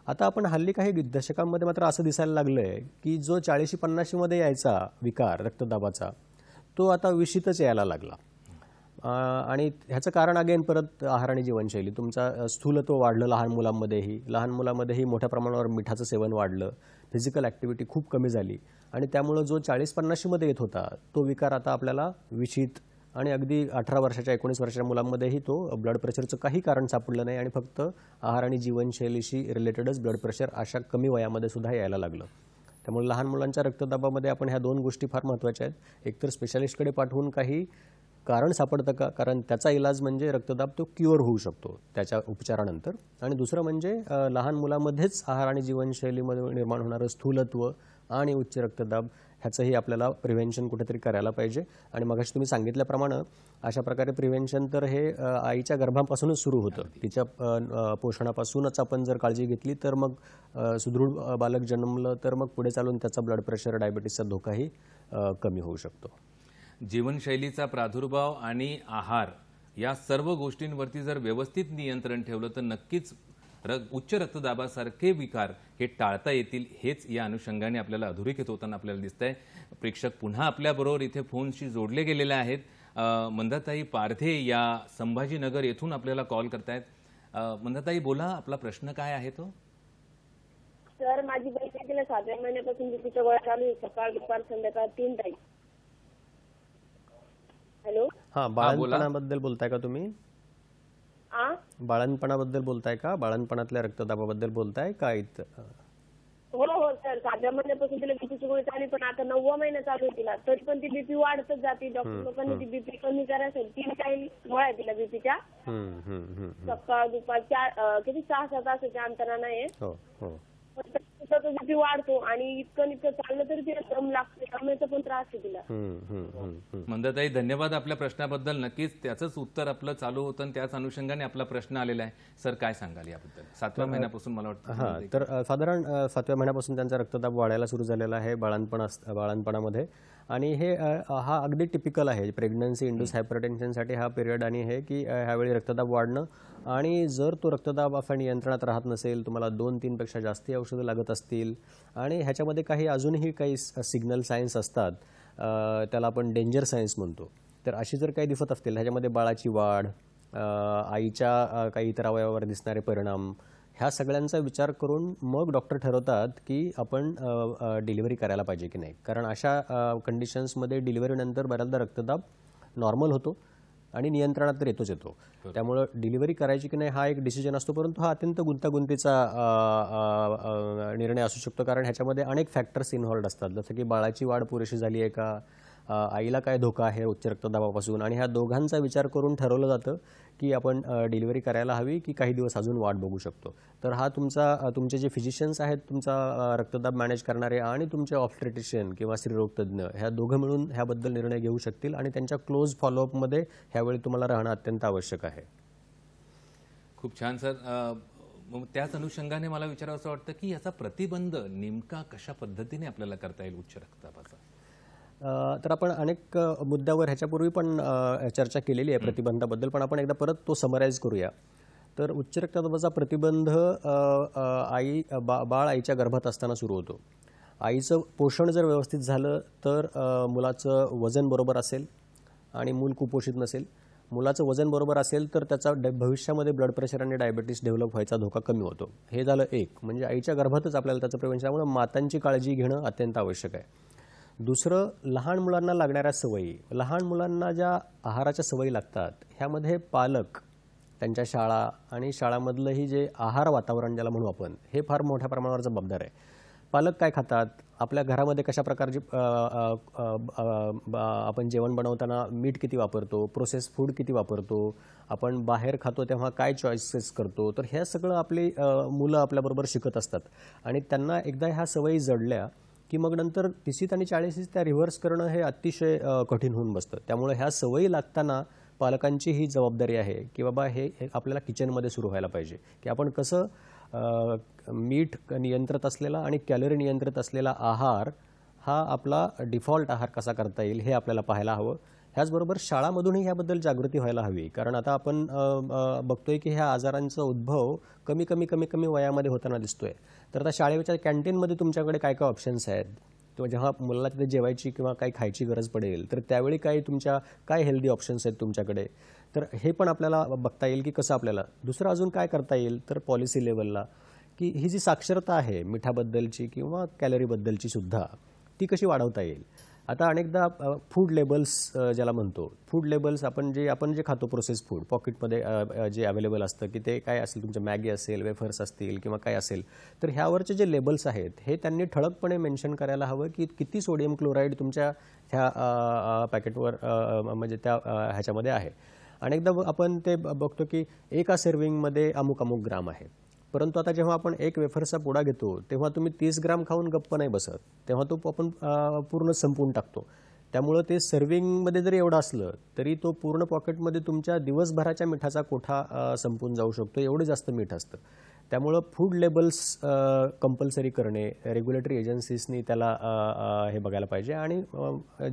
आता आपण हल्ली काही दशकांमध्ये मात्र असं दिसायला लागलं आहे की जो 40-50 मध्ये यायचा विकार रक्तदाबाचा तो आता 20तच यायला लागला. आणि ह्याचं कारण अगेन परत आहार आणि जीवनशैली. तुमचा स्थूलत्व वाढलं लहान मुलांमध्येही मोठ्या प्रमाणावर मिठाचं सेवन वाढलं, फिजिकल ॲक्टिव्हिटी खूप कमी झाली आणि त्यामुळं जो 40-50 मध्ये येत होता तो विकार आता आपल्याला 20 आणि अगदी 18 वर्षाच्या 19 वर्षाच्या मुलांमध्येही तो ब्लड प्रेशरचं काही कारण सापडलं नाही आणि फक्त आहार आणि जीवनशैलीशी रिलेटेडच ब्लड प्रेशर अशा कमी वयामध्ये सुद्धा यायला लागलं. त्यामुळे लहान मुलांच्या रक्तदाबामध्ये आपण ह्या दोन गोष्टी फार महत्त्वाच्या आहेत. एकतर स्पेशालिस्टकडे पाठवून काही कारण सापडतं का, कारण त्याचा इलाज म्हणजे रक्तदाब तो क्युअर होऊ शकतो त्याच्या उपचारानंतर. आणि दुसरं म्हणजे लहान मुलांमध्येच आहार आणि जीवनशैलीमध्ये निर्माण होणारं स्थूलत्व आणि उच्च रक्तदाब ह्याचंही आपल्याला प्रिव्हेन्शन कुठेतरी करायला पाहिजे. आणि मगाशी तुम्ही सांगितल्याप्रमाणे अशा प्रकारे प्रिव्हेन्शन तर हे आईच्या गर्भापासूनच सुरू होतं. तिच्या पोषणापासूनच आपण जर काळजी घेतली तर मग सुदृढ बालक जन्मलं तर मग पुढे चालून त्याचा ब्लड प्रेशर, डायबिटीसचा धोकाही कमी होऊ शकतो. जीवनशैलीचा प्रादुर्भाव आणि आहार या सर्व गोष्टींवरती जर व्यवस्थित नियंत्रण ठेवलं तर नक्कीच उच्च रक्तदाबासारखे विकार हे टाळता येतील. हेच या अनुषंगाने आपल्याला अधोरेखित होताना आपल्याला दिसतंय. प्रेक्षक पुन्हा आपल्याबरोबर इथे फोनशी जोडले गेलेले आहेत. मंदाताई पारधे या संभाजीनगर येथून आपल्याला कॉल करतायत. मंदाताई बोला, आपला प्रश्न काय आहे तो? सर, माझी बहीण गेल्या 7व्या महिन्यापासून बीपीच्या गोळ्या चालू आहे, सकाळ दुपार संध्याकाळ 3 टाइम. हॅलो. हां, बाळंतपणाबद्दल बोलताय का तुम्ही? आ बाळंतपणाबद्दल बोलताय का? बाळंतपणातल्या रक्तदाबाबद्दल बोलताय का? हो हो सर, 7व्या महिन्यापासून तिला बीपीची गोळी चालू, पण आता 9वा महिना चालू आहे तिला, तरी पण ती बीपी वाढतच जाते. डॉक्टर लोकांनी ती बीपी कमी करायसाठी 3 टाइम गोळ्या तिला बीपीच्या, सकाळ दुपार 6-7 तासाच्या अंतरानं आहे. हो हो. पण बीपी वाढतो आणि इतकं चाललं तरी तिला दम लागते, दमाचा पण त्रास आहे तिला. मंदाताई, धन्यवाद आपल्या प्रश्नाबद्दल. नक्कीच त्याचंच उत्तर आपलं चालू होतं आणि त्याच अनुषंगाने आपला प्रश्न आलेला आहे. सर, काय सांगाल याबद्दल? 7व्या महिन्यापासून मला वाटतं. हां, तर साधारण 7व्या महिन्यापासून त्यांचा रक्तदाब वाढायला सुरू झालेला आहे बाळंतपणामध्ये. आणि हे हा अगदी टिपिकल आहे प्रेग्नन्सी इंड्यूस हायपरटेन्शनसाठी हा पिरियड. आणि हे की ह्यावेळी रक्तदाब वाढणं, आणि जर तो रक्तदाब आपल्या नियंत्रणात राहत नसेल, तुम्हाला 2-3 पेक्षा जास्ती औषधं लागत असतील, आणि ह्याच्यामध्ये काही अजूनही काही सिग्नल सायन्स असतात, त्याला आपण डेंजर सायन्स म्हणतो, तर अशी जर काही दिसत असतील, ह्याच्यामध्ये बाळाची वाढ, आईच्या काही इतर अवयवावर दिसणारे परिणाम, ह्या सगळ्यांचा विचार करून मग डॉक्टर ठरवतात की आपण डिलिव्हरी करायला पाहिजे की नाही. कारण अशा कंडिशन्समध्ये डिलिव्हरीनंतर बऱ्याचदा रक्तदाब नॉर्मल होतो आणि नियंत्रणात तर येतो. त्यामुळं डिलिव्हरी करायची की नाही हा एक डिसिजन असतो, परंतु हा अत्यंत गुंतागुंतीचा निर्णय असू शकतो. कारण ह्याच्यामध्ये अनेक फॅक्टर्स इन्व्हॉल्ड असतात, जसं की बाळाची वाढ पुरेशी झाली आहे का, आईला काय धोका आहे उच्च रक्तदाबापासून, आणि ह्या दोघांचा विचार करून ठरवलं जातं की आपण डिलिव्हरी करायला हवी की काही दिवस अजून वाट बघू शकतो. तर हा तुमचे जे फिजिशियन्स आहेत, तुमचा रक्तदाब मॅनेज करणारे, आणि तुमचे ऑब्स्टेट्रिशियन किंवा स्त्रीरोग तज्ज्ञ, ह्या दोघं मिळून ह्याबद्दल निर्णय घेऊ शकतील, आणि त्यांच्या क्लोज फॉलोअपमध्ये ह्यावेळी तुम्हाला राहणं अत्यंत आवश्यक आहे. खूप छान सर. मग त्याच अनुषंगाने मला विचारावं असं वाटतं की याचा प्रतिबंध नेमका कशा पद्धतीने आपल्याला करता येईल उच्च रक्तदाबाचा? तर आपण अनेक मुद्द्यावर ह्याच्यापूर्वी पण चर्चा केलेली आहे प्रतिबंधाबद्दल, पण आपण एकदा परत तो समराईज करूया. तर उच्च रक्तदाबाचा प्रतिबंध बाळ आईच्या गर्भात असताना सुरू होतो. आईचं पोषण जर व्यवस्थित झालं तर मुलाचं वजन बरोबर असेल आणि मूल कुपोषित नसेल. मुलाचं वजन बरोबर असेल तर त्याचा भविष्यामध्ये ब्लड प्रेशर आणि डायबिटीस डेव्हलप व्हायचा धोका कमी होतो. हे झालं एक, म्हणजे आईच्या गर्भातच आपल्याला त्याचं प्रिव्हेन्शन. त्यामुळे मातांची काळजी घेणं अत्यंत आवश्यक आहे. दुसरं, लहान मुलांना लागणाऱ्या सवयी, लहान मुलांना ज्या आहाराच्या सवयी लागतात, ह्यामध्ये पालक, त्यांच्या शाळा आणि शाळामधलंही जे आहार वातावरण ज्याला म्हणू आपण, हे फार मोठ्या प्रमाणावर जबाबदार आहे. पालक काय खातात, आपल्या घरामध्ये कशा प्रकारची आपण जेवण बनवताना मीठ किती वापरतो, प्रोसेस फूड किती वापरतो, आपण बाहेर खातो तेव्हा काय चॉईसेस करतो, तर हे सगळं आपली मुलं आपल्याबरोबर शिकत असतात. आणि त्यांना एकदा ह्या सवयी जडल्या की मग नंतर 30th आणि 40th त्या रिव्हर्स करणं हे अतिशय कठीण होऊन बसतं. त्यामुळे ह्या सवयी लागताना पालकांची ही जबाबदारी आहे की बाबा हे आपल्याला किचनमध्ये सुरू व्हायला पाहिजे की आपण कसं मीठ नियंत्रित असलेला आणि कॅलरी नियंत्रित असलेला आहार हा आपला डिफॉल्ट आहार कसा करता येईल हे आपल्याला पाहायला हवं. ह्याचबरोबर शाळामधूनही ह्याबद्दल जागृती व्हायला हवी, कारण आता आपण बघतोय की ह्या आजारांचा उद्भव कमी वयामध्ये होताना दिसतोय. तर आता शाळेच्या कॅन्टीनमध्ये तुमच्याकडे काय काय ऑप्शन्स आहेत, किंवा जेव्हा मुलाला तिथे जेवायची किंवा काही खायची गरज पडेल तर त्यावेळी काय हेल्दी ऑप्शन्स आहेत तुमच्याकडे, तर हे पण आपल्याला बघता येईल की कसं आपल्याला. दुसरं अजून काय करता येईल तर पॉलिसी लेवलला की ही जी साक्षरता आहे मिठाबद्दलची किंवा कॅलरीबद्दलची सुद्धा, ती कशी वाढवता येईल. आता अनेकदा फूड लेबल्स ज्याला म्हणतो, फूड लेबल्स आपण जे खातो प्रोसेस फूड पॉकेटमध्ये जे अवेलेबल असतं की ते काय असेल, तुमचे मॅगी असेल, वेफर्स असतील किंवा काय असेल, तर ह्यावरचे जे लेबल्स आहेत हे त्यांनी ठळकपणे मेन्शन करायला हवं की किती सोडियम क्लोराईड तुमच्या ह्या पॅकेटवर म्हणजे त्या ह्याच्यामध्ये आहे. अनेकदा आपण ते बघतो की एका सर्विंगमध्ये अमुक ग्राम आहे, परंतु आता जेव्हा आपण एक वेफरचा पुडा घेतो तेव्हा तुम्ही 30 ग्राम खाऊन गप्प नाही बसत, तेव्हा तो आपण पूर्ण संपवून टाकतो. त्यामुळं ते सर्विंगमध्ये जरी एवढं असलं तरी तो पूर्ण पॉकेटमध्ये तुमच्या दिवसभराच्या मिठाचा कोठा संपून जाऊ शकतो, एवढं जास्त मीठ असतं. त्यामुळं फूड लेबल्स कंपल्सरी करणे, रेग्युलेटरी एजन्सीजनी त्याला हे बघायला पाहिजे. आणि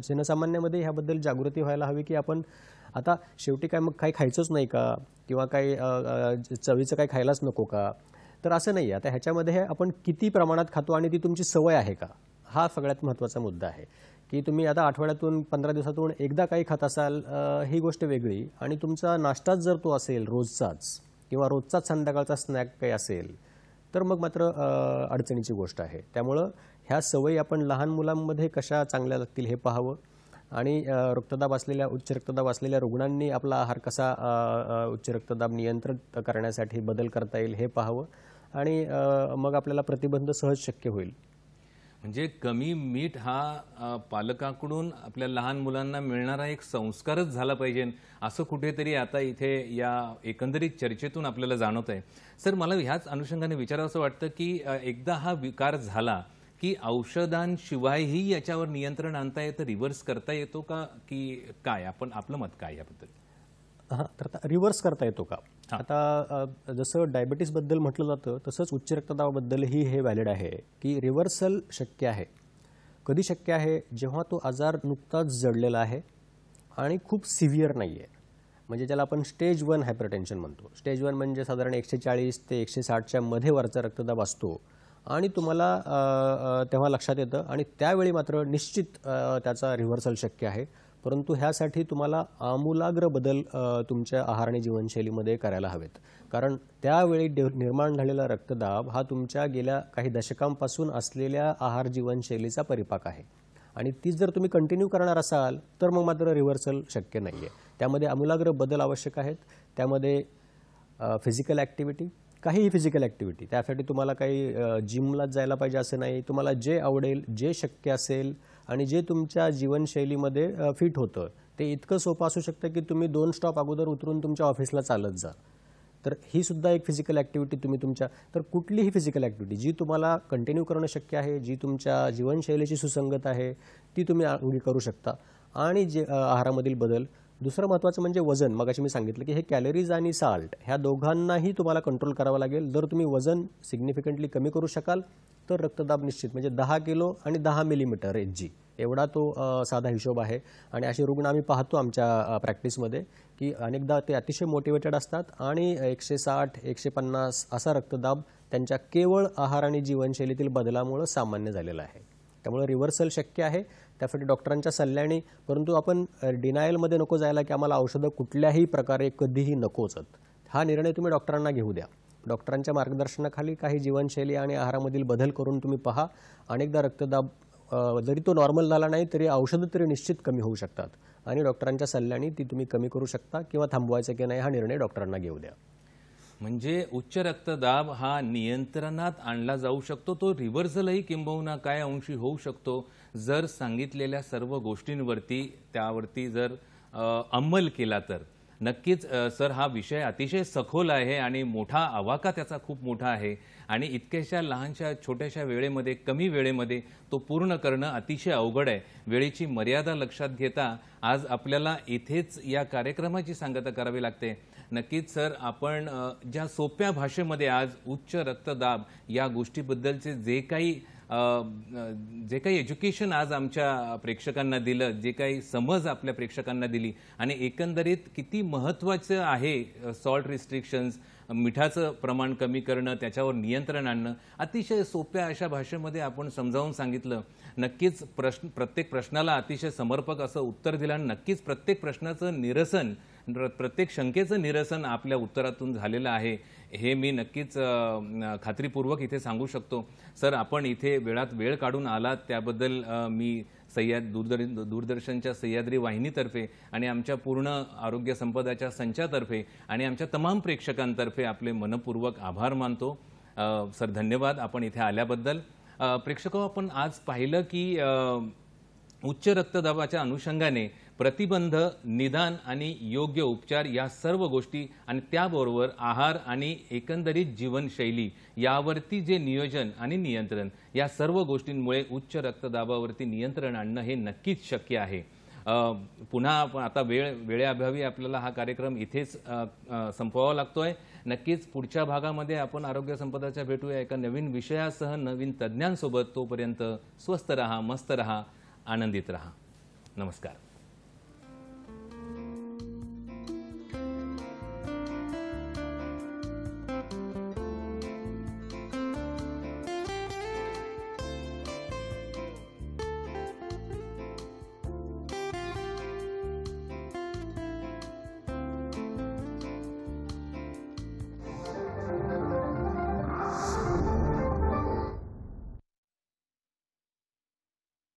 जनसामान्यामध्ये ह्याबद्दल जागृती व्हायला हवी की आपण आता शेवटी काय मग काही खायचंच नाही का, किंवा काही चवीचं काही खायलाच नको का, तर असं नाही आहे. आता ह्याच्यामध्ये आपण किती प्रमाणात खातो आणि ती तुमची सवय आहे का, हा सगळ्यात महत्त्वाचा मुद्दा आहे. की तुम्ही आता आठवड्यातून 15 दिवसातून एकदा काही खात असाल ही गोष्ट वेगळी, आणि तुमचा नाश्ताच जर तो असेल रोजचाच किंवा रोजचाच संध्याकाळचा स्नॅक काही असेल तर मग मात्र अडचणीची गोष्ट आहे. त्यामुळं ह्या सवयी आपण लहान मुलांमध्ये कशा चांगल्या लागतील हे पाहावं. आणि उच्च रक्तदाब असलेल्या रुग्णांनी आपला आहार कसा उच्च रक्तदाब नियंत्रित करण्यासाठी बदल करता येईल हे पाहावं आणि मग आपल्याला प्रतिबंध सहज शक्य होईल. म्हणजे कमी मीठ हा पालकाकडून आपल्या लहान मुलांना मिळणारा एक संस्कारच झाला पाहिजे असं कुठेतरी आता इथे या एकंदरीत चर्चेतून आपल्याला जाणवत आहे. सर, मला ह्याच अनुषंगाने विचारावंसं वाटतं की एकदा हा विकार झाला की औषधांशिवायही याच्यावर नियंत्रण आणता येतं, रिव्हर्स करता येतो का, की काय आपलं मत काय याबद्दल? हां, तर आता रिव्हर्स करता येतो का? आता जसं डायबिटीसबद्दल म्हटलं जातं तसंच उच्च रक्तदाबाबद्दलही हे व्हॅलिड आहे की रिव्हर्सल शक्य आहे. कधी शक्य आहे? जेव्हा तो आजार नुकताच जडलेला आहे आणि खूप सिव्हिअर नाही आहे, म्हणजे ज्याला आपण स्टेज 1 हायपरटेन्शन म्हणतो. स्टेज 1 म्हणजे साधारण 140 ते 160च्या मध्ये वरचा रक्तदाब असतो आणि तुम्हाला तेव्हा लक्षात येतं आणि त्यावेळी मात्र निश्चित त्याचा रिव्हर्सल शक्य आहे. परंतु ह्यासाठी तुम्हाला आमूलाग्र बदल तुमच्या आहार आणि जीवनशैलीमध्ये करायला हवेत, कारण त्यावेळी निर्माण झालेला रक्तदाब हा तुमच्या गेल्या काही दशकांपासून असलेल्या आहार जीवनशैलीचा परिपाक आहे आणि ती जर तुम्ही कंटिन्यू करणार असाल तर मग मात्र रिव्हर्सल शक्य नाही आहे. त्यामध्ये आमूलाग्र बदल आवश्यक आहेत. त्यामध्ये फिजिकल ॲक्टिव्हिटी, काहीही फिजिकल ॲक्टिव्हिटी, त्यासाठी तुम्हाला काही जिमलाच जायला पाहिजे असं नाही. तुम्हाला जे आवडेल, जे शक्य असेल आणि जे तुमच्या जीवनशैलीमध्ये फिट होतं ते इतकं सोपं असू शकतं की तुम्ही 2 स्टॉप अगोदर उतरून तुमच्या ऑफिसला चालत जा. तर ही सुद्धा एक फिजिकल ॲक्टिव्हिटी तुम्ही तर कुठलीही फिजिकल ॲक्टिव्हिटी जी तुम्हाला कंटिन्यू करणं शक्य आहे, जी तुमच्या जीवनशैलीशी सुसंगत आहे, ती तुम्ही अंगी करू शकता. आणि जे आहारामधील बदल. दुसरं महत्त्वाचं म्हणजे वजन. मगाशी मी सांगितलं की हे कॅलरीज आणि साल्ट ह्या दोघांनाही तुम्हाला कंट्रोल करावं लागेल. जर तुम्ही वजन सिग्निफिकंटली कमी करू शकाल तर रक्तदाब निश्चित, म्हणजे 10 किलो आणि 10 मिलीमीटर एचजी एवढा तो साधा हिशोब आहे. आणि असे रुग्ण आम्ही पाहतो आमच्या प्रॅक्टिसमध्ये की अनेकदा ते अतिशय मोटिवेटेड असतात आणि 160, 150 असा रक्तदाब त्यांच्या केवळ आहार आणि जीवनशैलीतील बदलामुळे सामान्य झालेला आहे. त्यामुळे रिव्हर्सल शक्य आहे, त्यासाठी डॉक्टरांच्या सल्ल्याने. परंतु आपण डिनायलमध्ये नको जायला की आम्हाला औषधं कुठल्याही प्रकारे कधीही नकोच. हा निर्णय तुम्ही डॉक्टरांना घेऊ द्या. डॉक्टरांच्या मार्गदर्शनाखाली काही जीवनशैली आणि आहारामधील बदल करून तुम्ही पहा. अनेकदा रक्तदाब जरी तो नॉर्मल झाला नाही तरी औषधं तरी निश्चित कमी होऊ शकतात आणि डॉक्टरांच्या सल्ल्याने ती तुम्ही कमी करू शकता किंवा थांबवायचं की नाही हा निर्णय डॉक्टरांना घेऊ द्या. म्हणजे उच्च रक्तदाब हा नियंत्रणात आणला जाऊ शकतो, तो रिव्हर्सलही किंबहुना काय अंशी होऊ शकतो जर सांगितलेल्या सर्व गोष्टींवरती त्यावरती जर अंमल केला तर. नक्कीच सर, हा विषय अतिशय सखोल आहे आणि मोठा आवाका त्याचा खूप मोठा आहे आणि इतक्याशा लहानशा छोट्याशा वेळेमध्ये, कमी वेळेमध्ये तो पूर्ण करणं अतिशय अवघड आहे. वेळेची मर्यादा लक्षात घेता आज आपल्याला इथेच या कार्यक्रमाची सांगता करावी लागते. नक्कीच सर, आपण ज्या सोप्या भाषेमध्ये आज उच्च रक्तदाब या गोष्टीबद्दलचे जे काही एज्युकेशन आज आमच्या प्रेक्षकांना दिलं, जे काही समज आपल्या प्रेक्षकांना दिली आणि एकंदरीत किती महत्त्वाचं आहे सॉल्ट रिस्ट्रिक्शन्स, मिठाचं प्रमाण कमी करणं, त्याच्यावर नियंत्रण आणणं, अतिशय सोप्या अशा भाषेमध्ये आपण समजावून सांगितलं. नक्कीच प्रत्येक प्रश्नाला अतिशय समर्पक असं उत्तर दिलं आणि नक्कीच प्रत्येक प्रश्नाचं निरसन, प्रत्येक शंकेचं निरसन आपल्या उत्तरातून झालेलं आहे हे मी नक्कीच खात्रीपूर्वक इथे सांगू शकतो. सर, आपण इथे वेळात वेळ काढून आलात त्याबद्दल मी दूरदर्शनच्या सह्याद्री वाहिनीतर्फे आणि आमच्या पूर्ण आरोग्य संपदाच्या संचातर्फे आणि आमच्या तमाम प्रेक्षकांतर्फे आपले मनपूर्वक आभार मानतो. सर, धन्यवाद आपण इथे आल्याबद्दल. प्रेक्षको, आपण आज पाहिलं की उच्च रक्तदाबाच्या अनुषंगाने प्रतिबंध, निदान आणि योग्य उपचार या सर्व गोष्टी आणि त्याबरोबर आहार आणि एकंदरीत जीवनशैली यावरती जे नियोजन आणि नियंत्रण या सर्व गोष्टींमुळे उच्च रक्तदाबावरती नियंत्रण आणणं हे नक्कीच शक्य आहे. पुन्हा आता वेळेअभावी आपल्याला हा कार्यक्रम इथेच संपवावा लागतोय. नक्कीच पुढच्या भागामध्ये आपण आरोग्य संपदाच्या भेटूया एका नवीन विषयासह, नवीन तज्ज्ञांसोबत. तोपर्यंत स्वस्थ रहा, मस्त रहा, आनंदित रहा. नमस्कार.